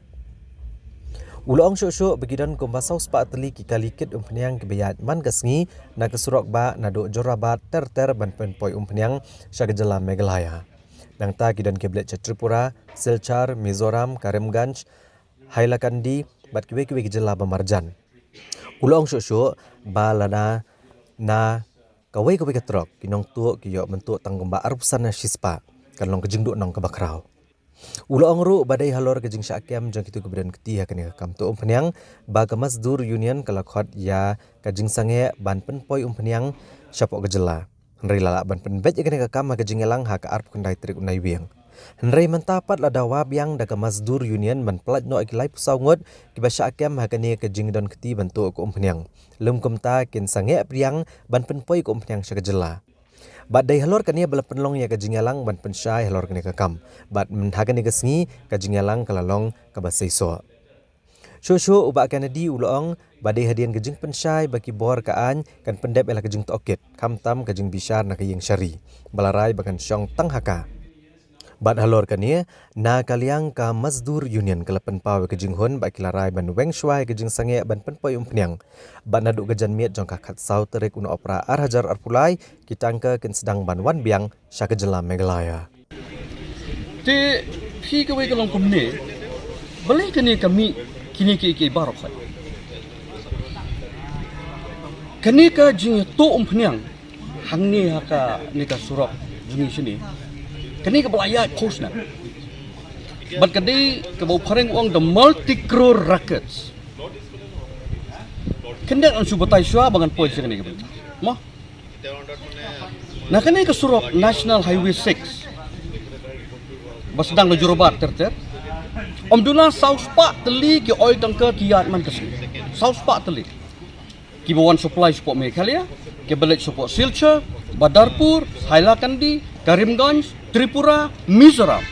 Ulong syuk-syuk begidan kumbasau sepak teli kikalikit umpanyang kebayat man kesngi na kesurok ba na do jorabat ter ban penpoi umpanyang syagajala Meghalaya. Nang ta kidan kiblet Tripura, Silchar, Mizoram, Karimganj, Hailakandi bat kiwe-kiwe kijela Bamarjan. Ulong syuk-syuk ba lana na kawai-kawai ketrok kinong tu kiyok bentuk tanggumba arusan na shispa kanlong kejengduk nong ke bakrau. Ulong ru badai halor kejeng syakiam jang kitu kebedan keti hakane kam tu umpanyang ba ke Mazdur Union kalakhot ya kejeng sange ban penpoi umpanyang syapok kejela. Henry lalak ban penbet yakane ke kam kejeng elang hak arp kendai trik unai wieng. Henry mentapat lada wabiang da ke Mazdur Union ban pelat no akilai pusau ngot kiba syakiam hakane kejeng don keti bentuk ke umpanyang. Lum kumta kin sange priang ban penpoi ke umpanyang syakejela. Bat dai halor kania bala penlong ya kajingalang ban pensyai halor kania kakam. Bat menhagani kesngi kajingalang kalalong kabasaiso. Syushu ubak Kennedy ulong badai hadian kejing pensyai bagi bor kaan kan pendep ela kejing tokit. Kamtam kejing bishar na kayeng syari. Balarai bakan syong tang haka. Bat halor kania na kaliang ka Mazdur Union kelapan pau kejing hun bak kilarai ban weng syai kejing sange ban penpoi umpnyang. Bat naduk gajan miet jong kakat sau terik una opera arhajar arpulai kitangka ken sedang ban wan biang syakejela Meghalaya. Te phi ka wei kalong kumne balai kani kami kini ke barok sai. Kani ka jing to umpnyang hangni haka ni ka surok jungi sini. Kani ka balaya kosna. Bat kadi ka bau pareng wang the multi-crore rackets. Kendang ang subatai syua bangan poin sa kani ka benta. Mah? Nah kani ka surok National Highway 6. Basdang lo jurobat ter. Omduna South Park teli ki oil tanker kiat man kasi. South Park teli. Ki bawan supply support Meghalaya, ki balik support Silchar, Badarpur, Hailakandi, Karimganj, Tripura, Mizoram.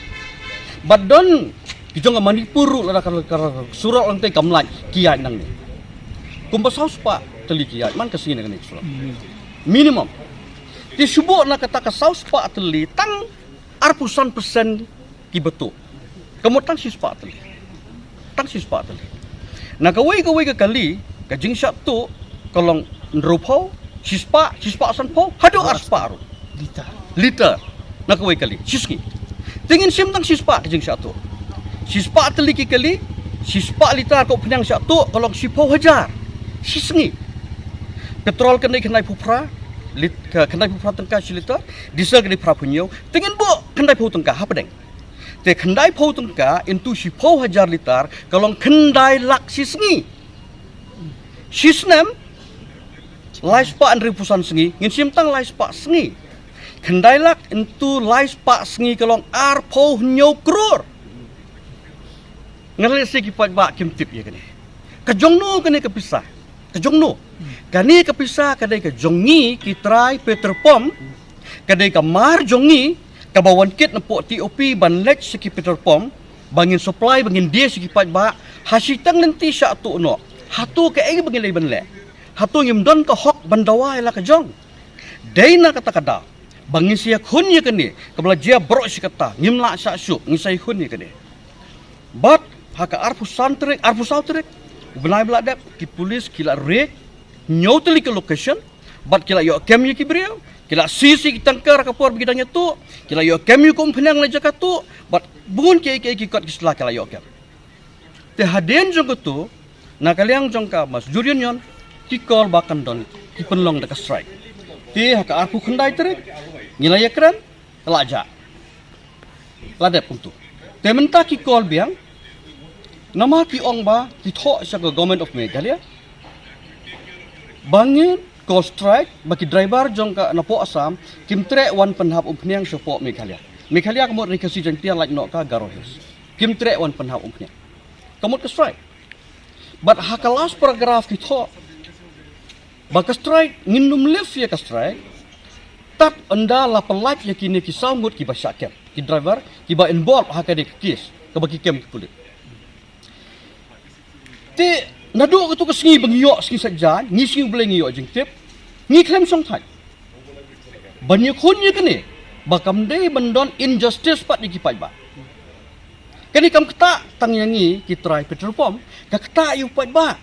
Badon ki jonga Manipur la surok lantai kamlai kiat nang ni. Kumba South Park teli kiat man kasi ni kani surok. Minimum. Di subuk nak kata ka South Park teli tang arpusan persen ki betul. Kamu tang sispa teli. Tang sispa teli. Nak kawai ke kali ka jing syap tu kolong nrupau sispa san pau hadu asparu. Liter. Nak kawai kali sisngi. Tingin sim tang sispa ka jing syap tu. Sispa teli ki kali sispa liter ko penyang syap tu kolong sipau hajar. Sisngi. Petrol kenai pupra kendai pupra tengkah siliter, diesel kendai pupra punyo, tingin bu kendai pau tengkah apa deng? Te kendai pau tengkah into sipau hajar liter, kalau kendai lak sisngi, sisnem, lais pak ribusan sengi, ngin simtang lais pak sengi, kendai lak into lais pak sengi kalau ar pau nyo kror, ngerti segi pak kim tip ya kene, kejongno kene kepisah. Kejongno. Kani kepisah kadai ke jongi kitrai petrol kadai ke mar jongi ke bawan kit nepok TOP ban lek seki petrol bangin supply bangin dia seki pat ba hasitang nanti syak tu no hatu ke egi bangin lai ban lek hatu ngimdon ke hok bandawa ela ke jong dai na kata kada Bangin siya khun ye kene, kabla jia bro si kata, ngimla sa su, ngisai khun ye kene. But haka arfu sautrek, benai beladap ki polis kila rek, nyoteli ke location, but kila yo kem ye ki brio, kila sisi ki tangkar kapor bidangnya tu, kila yo kem ye kom penang la jaka tu, but bun ke kot kisla kila yo kem. Te haden jong tu, nakaliang jong ka mas jurion yon, ki call bakan don, ki penlong dekat strike. Te haka arfu khandai terek, ngilai ekran, laja. Ladap pun tu. Te mentah ki call biang, nama ki ong ba ki thok sa government of Meghalaya. Bangin call strike bagi driver jong ka napo Assam, kim trek wan penhap umpniang support Meghalaya. Meghalaya kamot rekasi jentian like nok ka garohes. Kim trek wan penhap umpniang. Kamot ke strike. But haka last paragraph ki thok baka strike nginum lift ya ka strike tak anda la pelak ya kini ki samut ki basyakem ki driver ki ba involve haka de kes ka bagi kem ki kulit te nadu ka tu ka singi bangyo singi saja ni singi boleh ngyo jing tip ni klem song thai banyak khun ye kene bakam de bandon injustice pat di ki pai ba kani kam kata tang yangi ki try petrol pump ka kata yu pai ba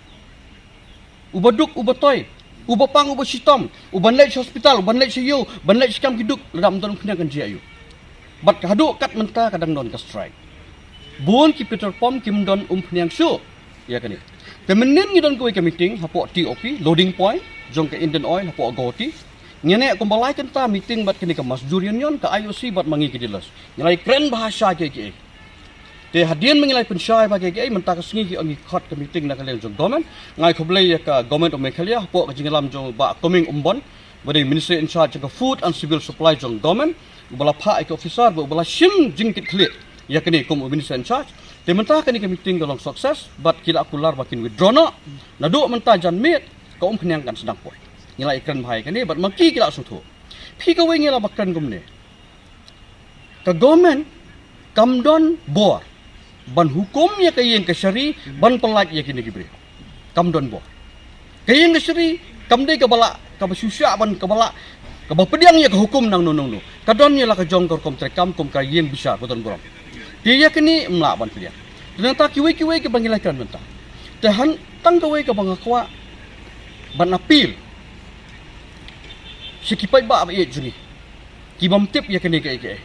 ubaduk ubatoy ubapang ubasitom uban lek hospital uban lek siyo ban lek sikam kiduk ledam don kena kan jiayu bat kaduk kat menta kadang don ka strike bun ki petrol pump kim don pniang su ya kan ni temenin ni don ko ke meeting hapo TOP loading point jong ke Indian Oil hapo goti ngene ko balai kan ta meeting bat kini ke mas jurion yon ka IOC bat mangi ki dilas nilai keren bahasa ke te hadian mengilai pensyai bagi ke menta ka singi ki angi khot ke meeting na kalian jong government ngai ko blai ka government of Meghalaya hapo ka jingalam jong ba coming umbon bade minister in charge ka food and civil supply jong government bala pha ke officer bala sim jingkit klit ya kini kom minister in charge te menta kani ke meeting galong sukses bat kila akular bakin withdraw na do menta jan mit ka pnyang kan sedang poi ngilai ikran bhai kani bat maki kila suthu phi ka we ngila bakkan gumne ka government kamdon bor ban hukum ya kayeng kesyari ban pelak ya kini gibri kam don bo kayeng kesyari kam dei ka bala ka basusya ban ka bala ka bapediang ya ka hukum nang nunung nu kadon ya la ka jong kom trekam kom kayeng bisa boton borom dia kini mla ban pediang ternyata kiwe ke bangilakan mentah tahan tang kawe ka bangakwa ban apil sikipai ba ba ye juni kibam tip ya kini ke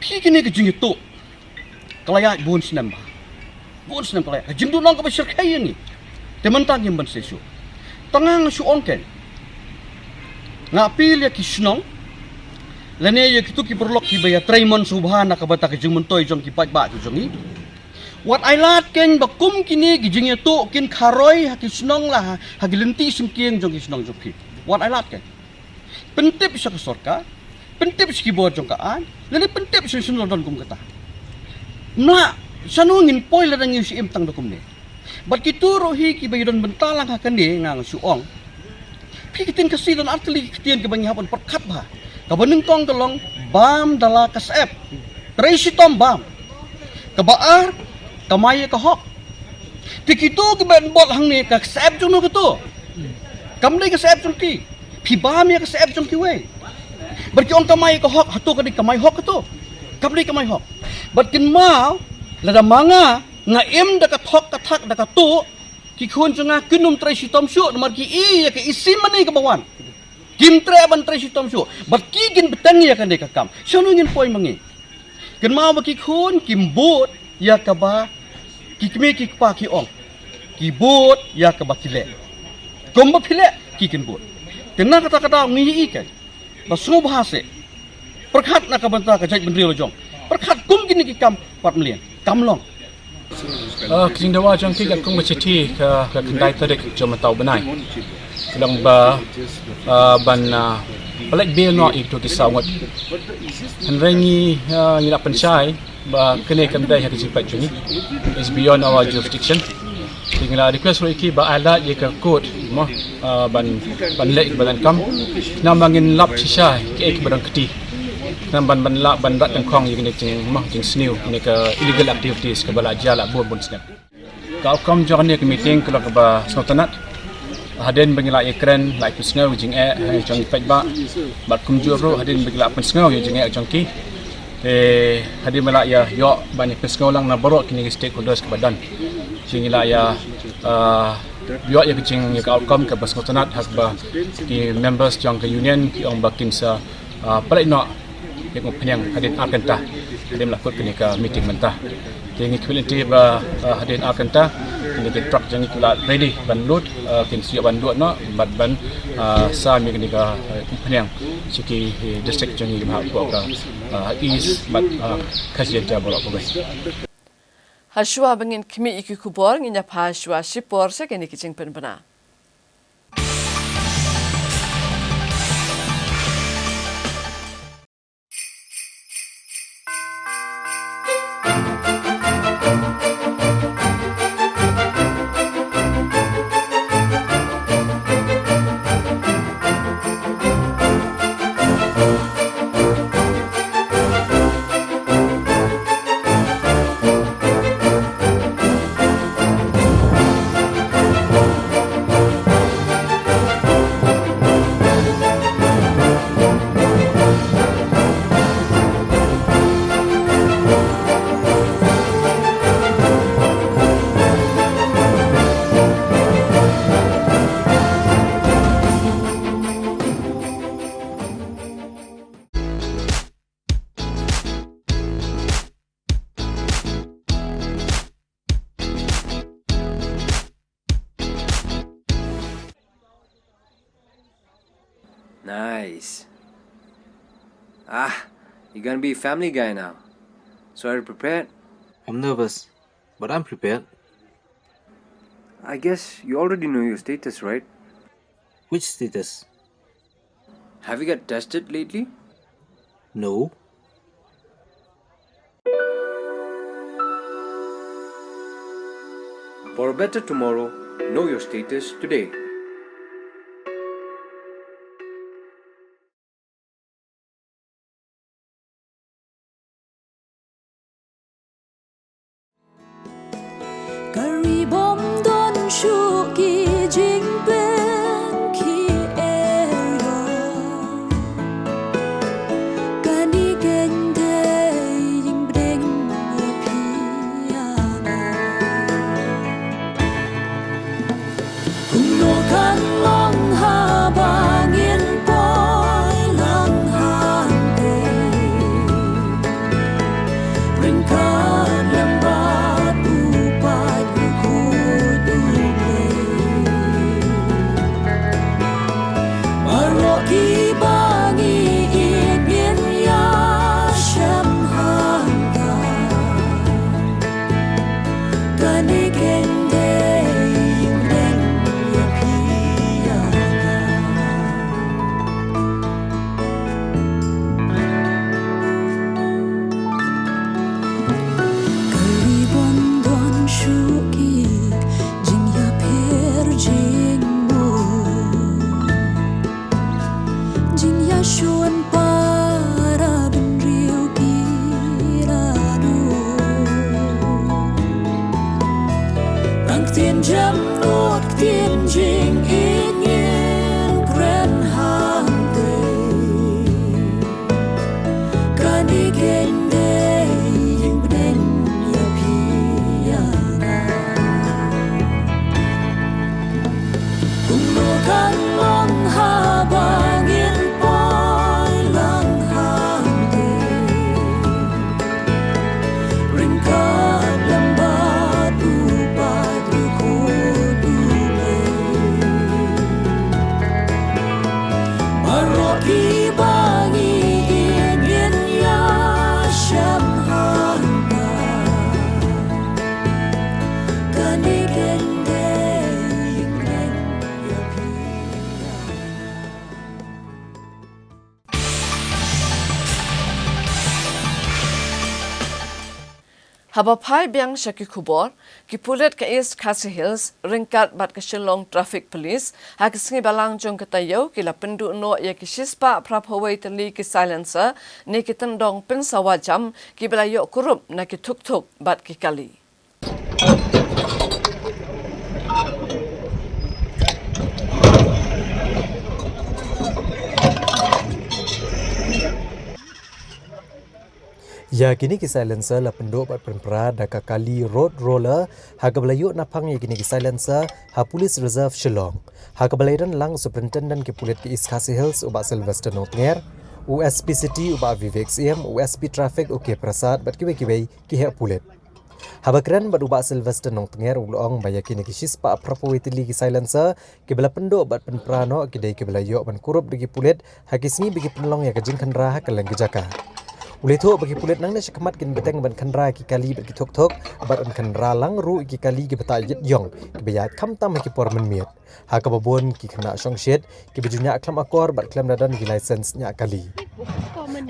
pi kini ke jingi tu kelaya bun senam kelaya jimdu nang ka besar kaya ni tementang yang ban sesu tangang su onken ngapil ya kisnong lene ya kitu ki perlok ki baya traimon subhana ka bata ka jingmentoy jong ki ba ki jongi wat ailat ken bakum kini ki jingi tu kin kharoi ha kisnong la ha gilenti simkieng jong kisnong joki wat ailat ken pentip sa sorka pentip si keyboard jong kaan lele pentip si sunod don kum kata na sanungin poi la dang si imtang dokum ni bat kituro hi ki bayidon bentalang ha kani ngang suong pi kitin kasi don artili kitin ke bangi hapon perkat ba kabanung tong tolong bam dala kasep tracy tom bam kabaar kamaya ka hok pi kitu ke ben bol hang ni ka kasep jong no ketu kamdai kasep jong ki pi bam ya kasep jong ki we berki on kamay ko hok hatu kadi kamay hok to kabli kamay hok berkin mau lada manga nga im da ka thok ka thak da ka tu ki khun chunga kinum trai sitom shu mar ki i ya ke isim mani ka bawan kim tre ban trai sitom shu berki gin betang ya kan de ka kam sanu ngin poi mangi kin mau berki khun kim bot ya ka ba ki kme ki pa ki ong ki bot ya ka ba kile kom ba phile ki kin bot kena kata-kata ngi i kan basung bahasa perkat nak bantah kajai bendri lojong perkat kum kini kikam 4 million kamlong Kring dawa jang ki kat kung bachiti ka kendai tarik jom tau benai lang ba ban palek bil no itu kisawat henrengi ngila pensyai ba kene kendai hak sifat juni is beyond our jurisdiction tinggal request roi ki ba alat ye ka code mo ban lek badan kam nam bangin lap sisai ke ek badang keti nam ban lap ban rat tangkong ye kene ting mo ting snew ne ka illegal activities ka bala jala bo bon snap ka kam jong ne ka meeting ka ba sultanat hadin bangila ekran like pusngau jing jong pek ba bat kumjur ro hadin bangila pusngau jing jong ki hadin mala ya yo banyak pusngau lang na borok kini stakeholders ke badan jingila ya yo ya kicing ya outcome ke bas ngotanat hasba ki members jong ke union ki ong bakin sa palai no yang penyang hadin akanta hadin melakukan kini ke meeting mentah tinggi kualiti ba hadin akanta kini ke truck jang kula ready ban load kini siap ban load no ban sa mi kini ke penyang siki district jang ni ma ko ka east but khasian ja bolak ko Hashua bangin kimi iki kubor nginya Hashua shipor sa kini kicing penbena. Nice. You're gonna be a family guy now. So are you prepared? I'm nervous, but I'm prepared. I guess you already know your status, right? Which status? Have you got tested lately? No. For a better tomorrow, know your status today. Habapai biang syaki kubor, ki pulet ke East Khasi Hills, ringkat bat ke Shillong Traffic Police, hak singi balang jong ketayo, ki la pendu no ya ki shispa prapawai teli ki silencer, ni ki tendong pensawajam, ki belayo kurup na ki tuk-tuk bat ki kali. Ya kini ki silencer la penduk bat penpera daka kali road roller haga belayu napang ya kini ki silencer ha police reserve Shillong haga belaidan lang superintendent ki pulit ki East Khasi Hills uba Sylvester Notnger USP City uba Vivek CM USP Traffic uke Prasad bat kiwe ki he pulit haba keren bat uba Sylvester Notnger ulong baya kini ki shispa apropowitili ki silencer ki bela penduk bat penpera no ki dai ki belayu ban kurup digi pulit haki singi bagi penlong ya kajing khandra ha kaleng jaka Uleh tu bagi pulit nang nasi kemat kin beteng ban khandra ki kali bat ki thok bat an khandra lang ru ki kali ki bata yit yong ki bayat kam tam ki por men miet ha ka babon ki khna song shed ki bijunya klam akor bat klam dadan ki license nya kali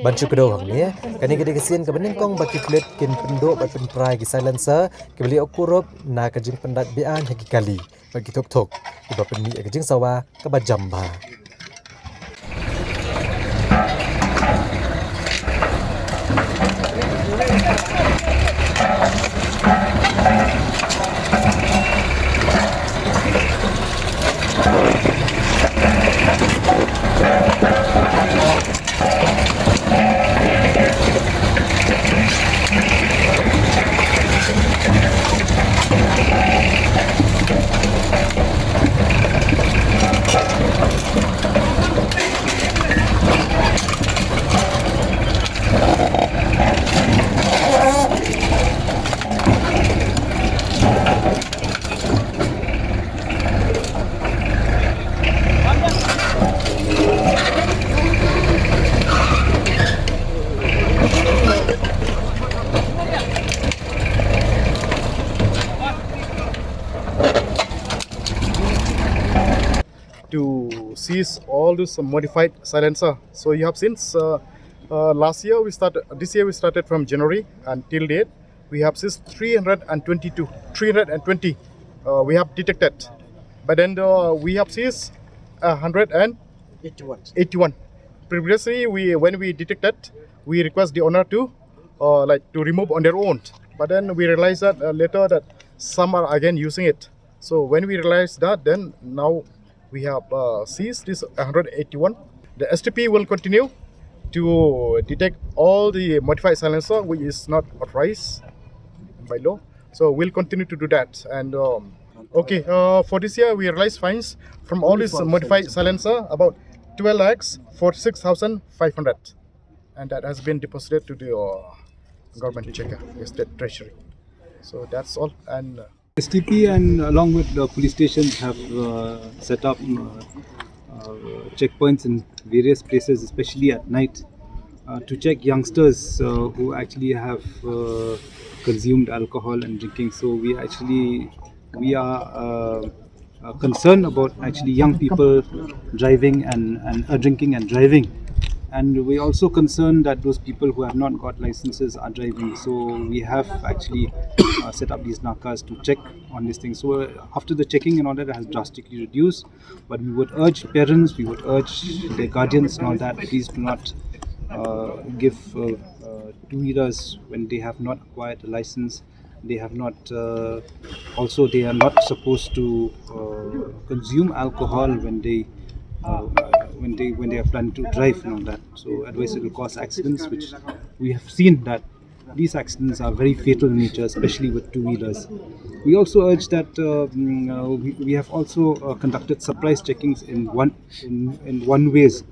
ban chukdo hang ne kani gede kesien ka beneng kong baki pulit kin pendo bat pen prai ki silencer ki beli okurup na ka jing pendat bian ha ki kali bat ki thok ki ba pen mi ka jing sawa ka ba jamba to seize all this modified silencer. So you have since this year we started from January until date. We have seized 320 we have detected. But then we have seized 181. Previously, when we detected, we request the owner to remove on their own. But then we realized that later that some are again using it. So when we realized that, then now we have seized this 181. The STP will continue to detect all the modified silencer which is not authorized by law. So we'll continue to do that. And for this year we realized fines from all these modified silencer about 12,46,500, and that has been deposited to the government checker, the state treasury. So that's all. And STP and along with the police stations have set up checkpoints in various places, especially at night, to check youngsters who actually have consumed alcohol and drinking. So we are concerned about actually young people driving and drinking and driving. And we also concerned that those people who have not got licenses are driving. So we have actually set up these nakas to check on these things. So after the checking and all that has drastically reduced, but we would urge parents, we would urge their guardians and all that, please do not give two-wheelers when they have not acquired a license. They have not they are not supposed to consume alcohol when they are planning to drive and all that. So otherwise it will cause accidents, which we have seen that these accidents are very fatal in nature, especially with two-wheelers. We also urge that we have also conducted surprise checkings in one ways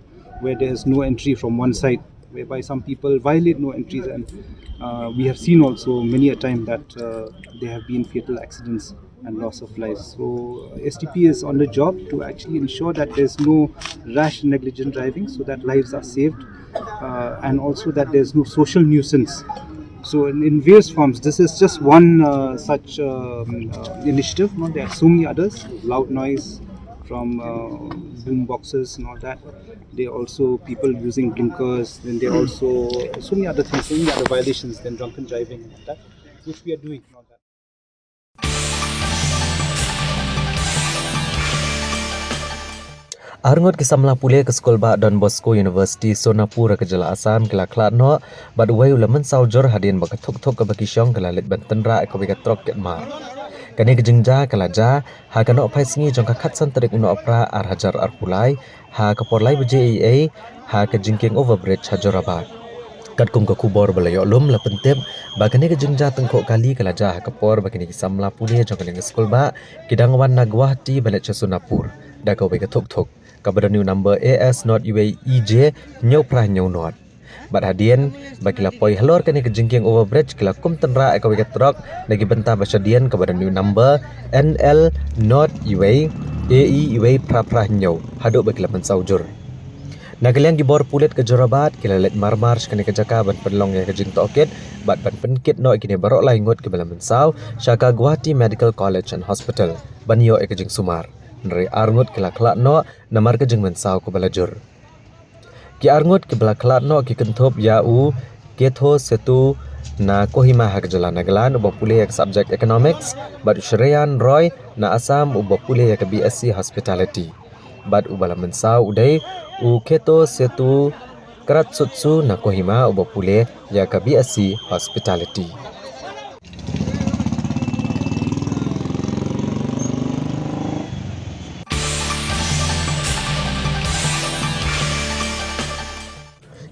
where there is no entry from one side, whereby some people violate no entries, and we have seen also many a time that there have been fatal accidents and loss of lives. So STP is on the job to actually ensure that there's no rash negligent driving, so that lives are saved, and also that there's no social nuisance. So in various forms, this is just one such initiative. No, there are so many others. Loud noise from boom boxes and all that. There are also people using blinkers. Then there are also so many other things, so many other violations than drunken driving and all that, which we are doing. And all that. Arngot kisamla pule ke skol ba Don Bosco University Sonapura ke Jala Assam ke laklat no bad way ulaman saujor hadin ba thok ke baki syong ke lalit Banten ra ke bagi trok ket ma kani ke jingja ke laja ha kano pai singi jong ka khat san tarik no apra ar hajar ar pulai ha ke porlai bje ha ke jingking overbridge hajorabat Kat kum ke kubor balayok lum la pentep bagane ke jengja tengkok kali kelajah kepor bagane kisamla punya jangkane ke skul ba kidang wan nagwah ti balet Sunapur da kau ke thok kabar new number AS not UAEJ nyau prah nyau not bat hadian bagi lapoi halor kane ke jengking overbridge kila kum tenra ke ke truk lagi bentah basadian kabar new number NL not UA AE UA prah nyau haduk bagi lapan saujur Nagalian gibor pulit ke Jorabat kila let marmar kane ke jaka ban penlong yang ke jing toket bat ban penkit no kini barok laingot ke balam mensau Shaka Guwahati Medical College and Hospital banyo ke jing Sumar nri arngut kila kelak no namar ke jing mensau ke balajur ki arngut ke bala kelak no ki kentop yau ketho setu na Kohima hak jalan Nagaland ubo pule ke subject economics bat Shreyan Roy na Assam ubo pule ke BSc Hospitality bat ubala mensau udai u keto setu kerat sutsu na Kohima ubo pule ya ke BSc Hospitality.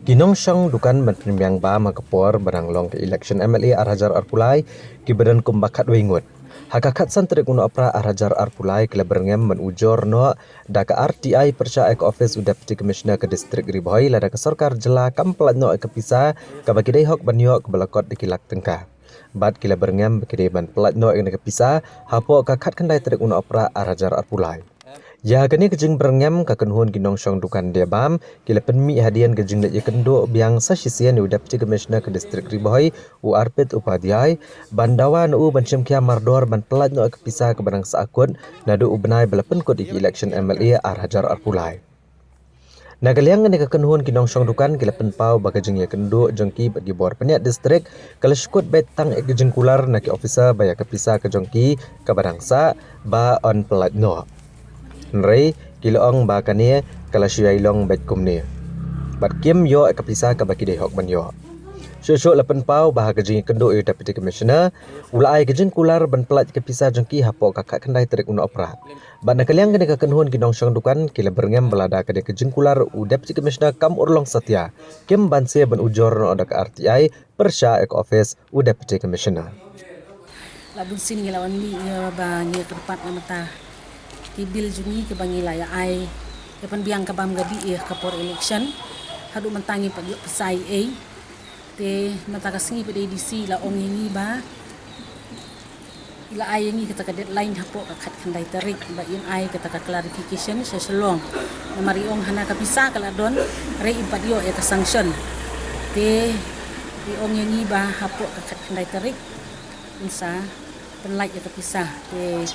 Ginong syang dukan benpembiang ba makapor barang long ke election MLA Arhajar Arpulai ki badan kumbakat wengut. Hakakat santrik uno apra Arhajar Arpulai kila berngem menujor no da ke RTI perca ek office u deputy commissioner ke distrik Ribhoi lada ke sarkar jela kamplat no ke pisa ke bagi dai hok banyo ke balakot di kilak tengkah. Bad kila berngem bagi ban pelat no ke pisa hapo kakat kendai trik uno apra Arhajar Arpulai. Ya kini kejing berengam kakenhun ginong syong dukan dia bam kila penmi hadian kejing lek kendo biang sasisian u deputy commissioner ke distrik Ribhoi u Arpit Upadhyay bandawan u bancem kia mardor ban pelat no ke pisah ke barang saakut nadu u benai belapen kod iki election MLA Arhajar Arpulai. Nagaliang ni kakenhun ginong syong dukan kila penpau bagajing ya kendo jongki bagi bor peniat distrik kala syukut betang ek kejing kular naki officer baya ke pisah ke jongki ke barang sa ba on pelat no. Nrei kiloong ba kania kala syai long bet kumni bat kim yo ka pisah ka baki dei hok ban yo syuk lapan pau bah ka jing kendo eu deputy commissioner ulai ka jing kular ban pelat ka pisah jengki hapo ka kendai trik uno opera bat nakaliang ka kenhun kinong syang dukan kila berngem belada ka ka jing kular u deputy commissioner kam urlong satya kim banse ban ujor no dak RTI persya ek office u deputy commissioner labun sin ngelawan ni ba ni kepat na mata tibil jungi ke bangila ya ai ke penbiang ke bam gadi ke por election hadu mentangi pagi pesai te mata kasingi pada DC la ong ini ba ila ai ini kita ke deadline hapo ka khat khandai tarik ba in ai kita ka clarification seselong mari ong hana ka pisa kala don re impadio ya ka sanction te di ong ini ba hapo ka khat khandai tarik insa penlait ya ka pisa te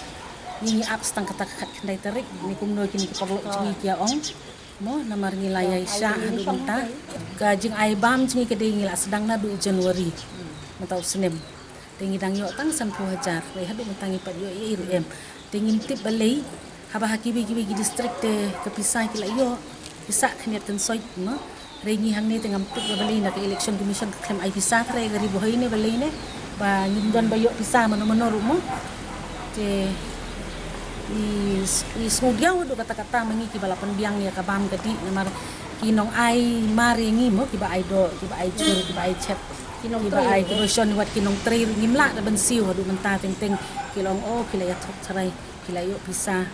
ni apps tang kata kendai tarik ni kumno kini ki perlu cumi kia ong mo namar nilai Aisyah hadu benta gajing ai bam cumi ke dei ngila sedang na 2 Januari mentau senem tengi dang yo tang 10,000 le hadu mentangi pat yo IRM tengin tip balai haba hakibi kibi distrik te kepisah kila yo bisa keniat soi no rengi hang ni tengam put balai na ke election commission claim ai pisah re gari bohoi ne balai ne ba nyimdan bayo pisah mano rumo te i smudia wadu kata-kata mengi ki balapan biang ya kabam gadi namar kinong ai mari ngi mo ki ba ai do ki ba ai chur ki ba ai chat kinong ba ai corruption wat kinong trail ngimla da bensiu wadu menta teng kilong kila ya truk sarai kila yo bisa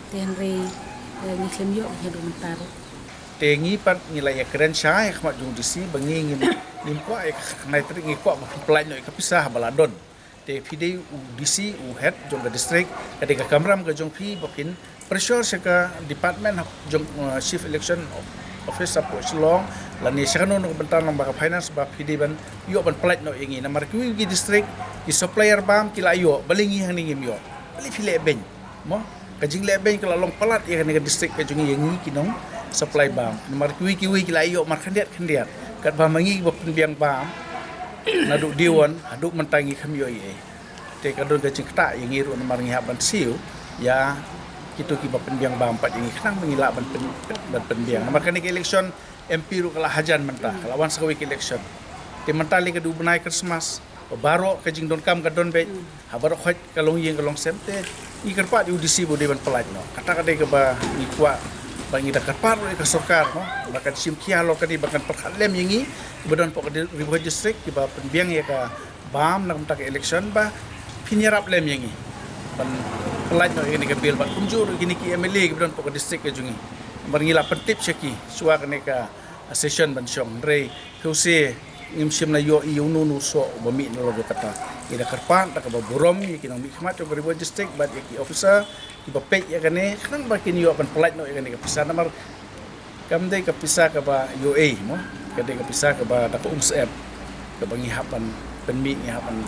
tenre ni klem yo ya do menta tengi pat nilai ya keren syai khmat jung disi bengi ngim nimpa ek nai tri ngi kwa pelai no ka pisah baladon te pide DC u head jong district ketika kamram ke jong pi bokin pressure seka department jong chief election officer po Selong lani sakano no bentar nang baka finance ba pide ban yo ban plat no ingi namar ki district ki supplier bam kila yo balingi hang ningim yo bali file ben mo kajing le ben kala long plat ya ke district ke jong yengi kinong supply bam namar ki kila yo mar khandiat kat ba mangi bo biang bam nadu diwan aduk mentangi kami ye te kadon gajing kata yang iru namar ngihap ban siu ya kitu ki ba penbiang ba empat yang kenang mengilak ban penbiang namar kan election MP ru kala hajan mentah lawan sawi election te mentali ke du benai Christmas baro kajing don kam kadon be habaro khot kalong yeng kalong semte i kerpa di udisi bo deban pelat no kata-kata ke ba ni kwa bangi da karpar ke sokar no bahkan sim kia lo kani bahkan perkhalem yangi kemudian pok ribuan distrik kiba penbiang ya ka bam nak tak election ba pinyarap lem yangi pan pelaj no ini ke bil ba kunjur gini ki MLA kemudian pok distrik ke jungi bangila pentip syaki suak ne ka session ban syong re huse ngimsim na yo iunu nu so bami no lo kata ida karpan tak ba borom ki nang mikmat to ribuan distrik ba ki officer ki ba pek ya kane kan ba kin yo ban pelaj no kane ka pisah namar kamde ka pisah ka ba UA mo kade ka pisah ka ba tak umsep ka bangi hapan penmi ni hapan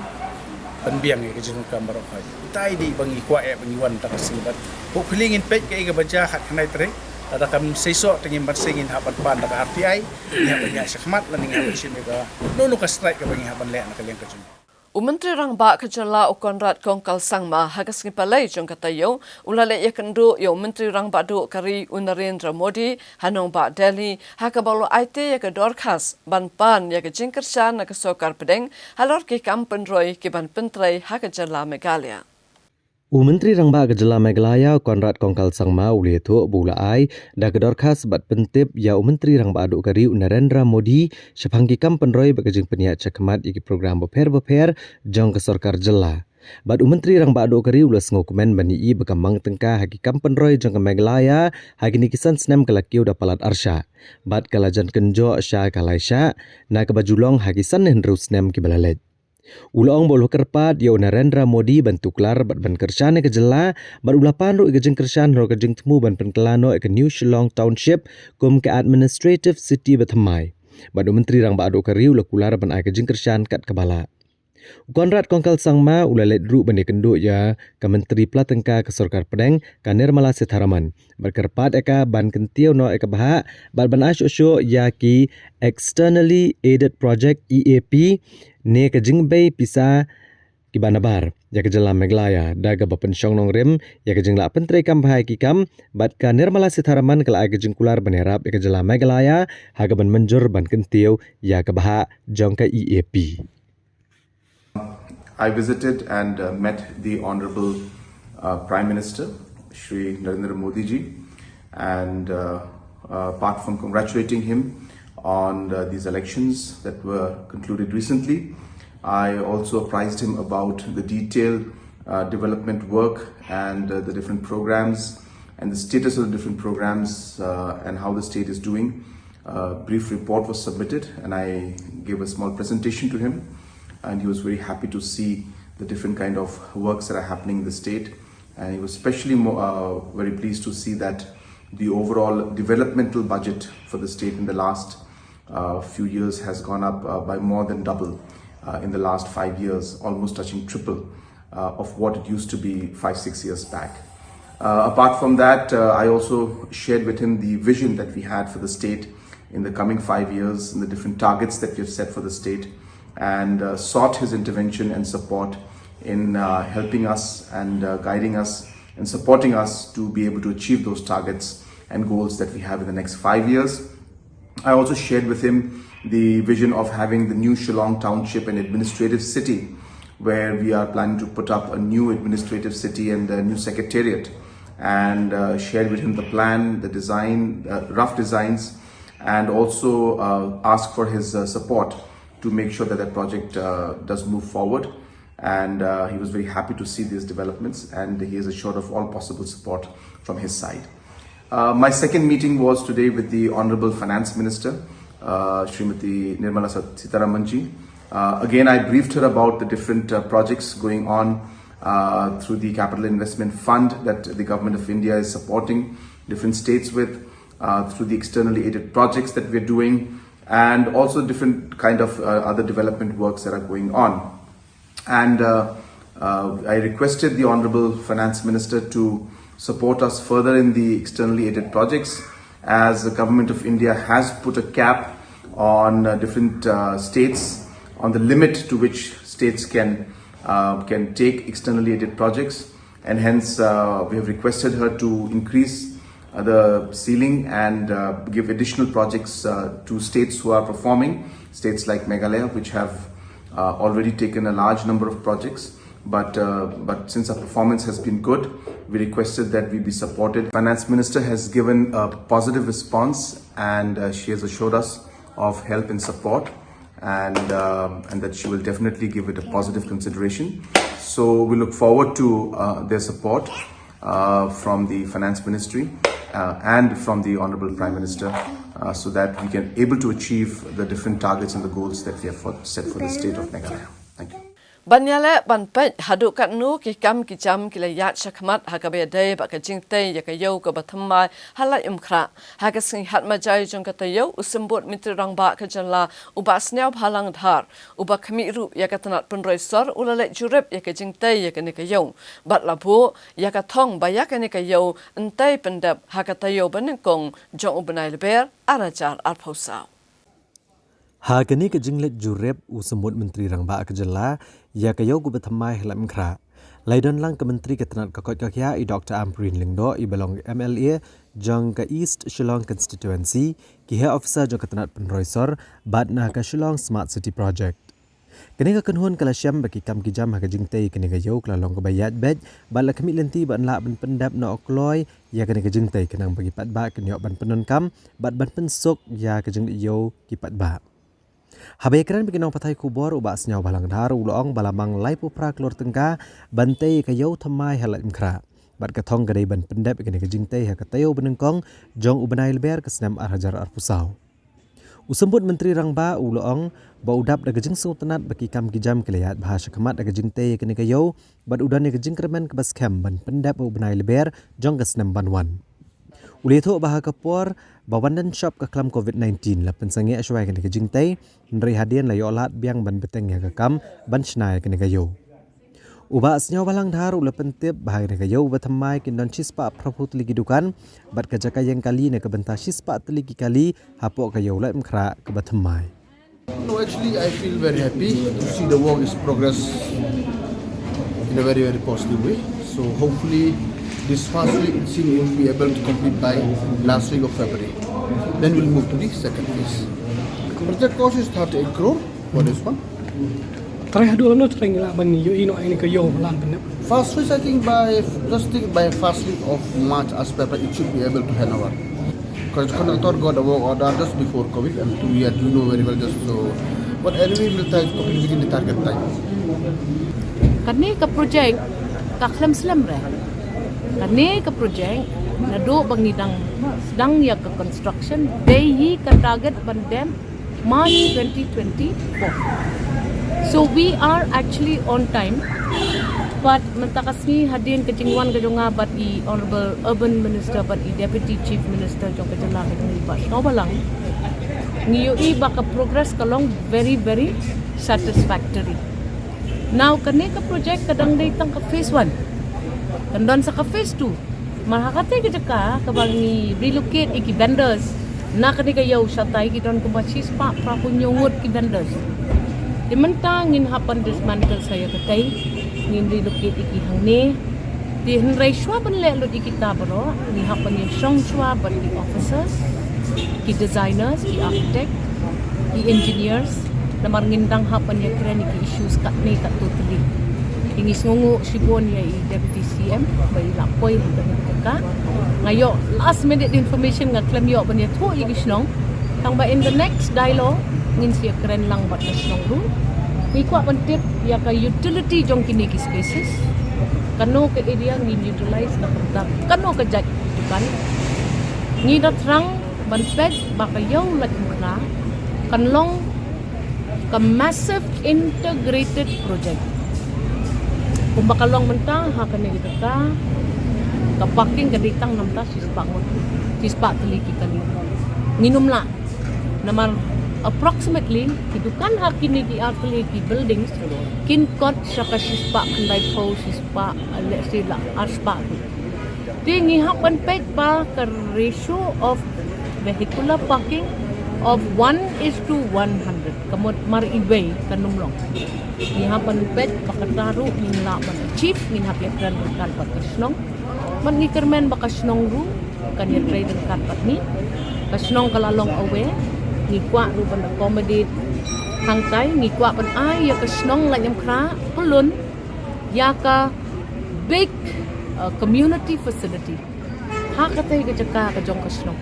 penbiang ke jenu kambar khai tai di bangi kwa bangi wan tak sibat ko khilingin pek ke ga baja hat kanai tre ada kami sesok dengan bersingin hapan pan ada RTI ni banyak syahmat lan dengan bersing mereka nunu ka strike ke bangi hapan lek nak kalian kecun Menteri Rang Ba Kejala Konrad Kongkal Sangma hagas ngipalai jong katayo ulale ya kendu yo Menteri Rang Ba du kari Narendra Modi hanong ba Delhi hakabalo IT ya ke dorkas ban pan ya ke jingkershan na ke sokar pedeng halor ke kampen roy ke ban pentrai hakajala Meghalaya Menteri Rang Ba Kejala Meghalaya Konrad Kongkal Sangma uli tu bula ai da kedorkas bat pentip ya Menteri Rang Ba du kari Narendra Modi syapangki kampen roy bakajing peniat cakmat iki program beper jong ke sarkar jela. Bat Menteri Rang Ba du kari ulas ngokumen bani i bekamang tengka haki kampen roy jong ke Meghalaya haki nikisan senem kelakiu da palat arsha. Bat kalajan kenjo sya kalaisya na kebajulong haki san hendru senem ki balalet. Ulong bolo kerpat yo Narendra Modi bantuklar bat ban kershane ke jela bat ulapan ro igejeng kershan ro kejeng temu ban penkelano ke New Shillong Township kum ke administrative city Bathamai. Bat Menteri Rang Ba du kari ulakular ban ai kejeng kershan kat kebala. Konrad Kongkal Sangma ulalet dru bani kenduk ya ke Menteri Pelatengka ke Sarkar Pedeng ka Nirmala Sitharaman. Berkerpat eka ban kentiu no eka bahak bat ban asyo ya ki externally aided project EAP ne ke jingbei pisa ki banabar ya ke Jela Meghalaya daga bapen syong nong rim ya ke jingla pentri kam bahai ki kam bat ka Nirmala Sitharaman kala ke jingkular banerap ya ke Jela Meghalaya haga ban menjur ban kentiu ya ke bahak jong ka EAP. I visited and met the Honorable Prime Minister, Shri Narendra Modi ji, and apart from congratulating him on these elections that were concluded recently, I also apprised him about the detailed development work and the different programs and the status of the different programs and how the state is doing. A brief report was submitted and I gave a small presentation to him. And he was very happy to see the different kind of works that are happening in the state. And he was especially very pleased to see that the overall developmental budget for the state in the last few years has gone up by more than double in the last 5 years, almost touching triple of what it used to be 5-6 years back. Apart from that, I also shared with him the vision that we had for the state in the coming 5 years and the different targets that we have set for the state, and sought his intervention and support in helping us and guiding us and supporting us to be able to achieve those targets and goals that we have in the next 5 years. I also shared with him the vision of having the New Shillong Township an administrative city, where we are planning to put up a new administrative city and a new secretariat, and shared with him the plan, the design, rough designs, and also ask for his support to make sure that that project does move forward. And he was very happy to see these developments, and he is assured of all possible support from his side. My second meeting was today with the Honorable Finance Minister, Srimati Nirmala Sitharaman ji. Again, I briefed her about the different projects going on through the Capital Investment Fund that the Government of India is supporting different states with, through the externally aided projects that we are doing, and also different kind of other development works that are going on. And I requested the Honorable Finance Minister to support us further in the externally aided projects, as the Government of India has put a cap on different states, on the limit to which states can take externally aided projects, and hence we have requested her to increase the ceiling and give additional projects to states who are performing, states like Meghalaya, which have already taken a large number of projects, But since our performance has been good, we requested that we be supported. Finance Minister has given a positive response, and she has assured us of help and support, and that she will definitely give it a positive consideration. So we look forward to their support from the Finance Ministry and from the Honourable Prime Minister, so that we can able to achieve the different targets and the goals that we have set for the state of Meghalaya. Thank you. Banyale banpet haduk kat nu ki kam ki jam ki layat shakmat hakabe day ba ka jingte ya ka yau ka bathamai hala imkhra ha ka sing hat ma jai jong ka tayo usembut mitri rang ba ka jala uba snew phalang dhar uba khami ru ya ka tanat punroi sor ulale jurep ya ka jingte ya ka ne ka yau bat la bu ya ka thong ba ya ka ne ka yau entai pendap ha ka tayo banengkong jong ubanai leber arajar arphosau Hagani ke jinglet jurep usembut Menteri Rangba Kejala ya ke yau gubat thamai helam khra. Laidon lang ke Menteri Ketenat Kakot Kakya i Dr. Ampreen Lingdo i belong MLA jang ke East Shillong Constituency ki he officer jang Ketenat Penroisor bad na ke Shillong Smart City Project. Kini ke kenhun kala syam bagi kam kijam ha ke jingtei kini ke yau kala long ke bayat bed bad la kemi lenti ban la ban pendap na okloy ya kini ke jingtei kenang bagi pat ba kini ban penon kam bad ban pensok ya ke jing yau ki pat ba. Habai keren bikin orang patai kubor ubah senyau balang dhar ulong balamang lai pupra keluar tengka bantai ke yau thamai halat imkra bat kathong kadai ban pendap ikan ke jingtai ha katayo benengkong jong ubanai leber ke senam arhajar arpusau usembut Menteri Rangba ulong ba udap da gejing sultanat bagi kam kijam kelayat bahasa kemat da jingtai ikan ke yau bat udan ke jingkremen ke bas kem ban pendap ubanai leber jong ke senam banwan Ulito baha kapor bawandan shop ke kelam COVID-19 la pensangi aswai kene ke jingtai nri hadian la yolat biang ban beteng ya ke kam ban snai kene ke yo uba asnyau balang dhar ula pentip baha kene ke yo bathamai kindon chispa praput ligi dukan bat ke jaka yang kali ne ke benta chispa teligi kali hapok ke yo la mkhra ke bathamai. No, actually I feel very happy to see the work is progress in a very positive way. So hopefully this first week we will be able to complete by last week of February. Then we'll move to the second phase. Project cost is 38 crore for this one. First phase I think by first week of March as per it should be able to hand over. Because contractor got the work order just before COVID and we know very well just so. But anyway we'll try to complete within the target time. Kani ka project kaklam selam re. Kani ke projek nado bangidang sedang ya ke construction day ke target bandem March 2024. So we are actually on time. But mentakasni hadirin kejingwan kejonga bat i Honorable Urban Minister bat i Deputy Chief Minister jong kejala kejong ibas nobalang ngiyo i baka progress kalong very satisfactory. Now kani ke projek kadang datang ke phase 1. Kandon sa ka phase 2 marhakate ke jaka kabangi relocate iki vendors na kani kayaw satay kidon ko basis pa prapunyungot ki vendors dimantang ngin hapan dismantle saya katay ngin relocate iki hangne di henray shwa ban le lo iki tabro ni hapan ni shong shwa ban di officers ki designers ki architect ki engineers na marngindang hapan ya kren iki issues katne katutli ingis ngungu sibon ya i Deputy CM bai lapoi dengan mereka ngayo last minute information ngaklem yo ban ya thu lagi snong tang ba in the next dialogue ngin sia keren lang bat snong ru mi kwa pentip ya ka utility jong kini ki spaces kano ke area ngin utilize na product kano ka jak kan ngi dat rang ban pet ba ka yaw lagi mara kanlong ka massive integrated project kung bakalong mentang hakan ni kita ka parking ka ditang namta sispa teliki kali nginum la namar approximately hidukan hakini ki arteliki buildings kin kot saka sispa kandai po sispa sila arspa tingi hapan pet pa ka ratio of vehicular parking of 1:100 kamot mar iway kanumlong ni hapan pet pakataru min la man chief min hapya kran kan pakasnong man ni kermen bakasnong ru kan ya trade kan pat ni kasnong kalalong awe ni kwa ru ban accommodate hang tai ni kwa ban ai ya kasnong la nyam kra pulun yaka big community facility ha kata ke jaka ke jong kasno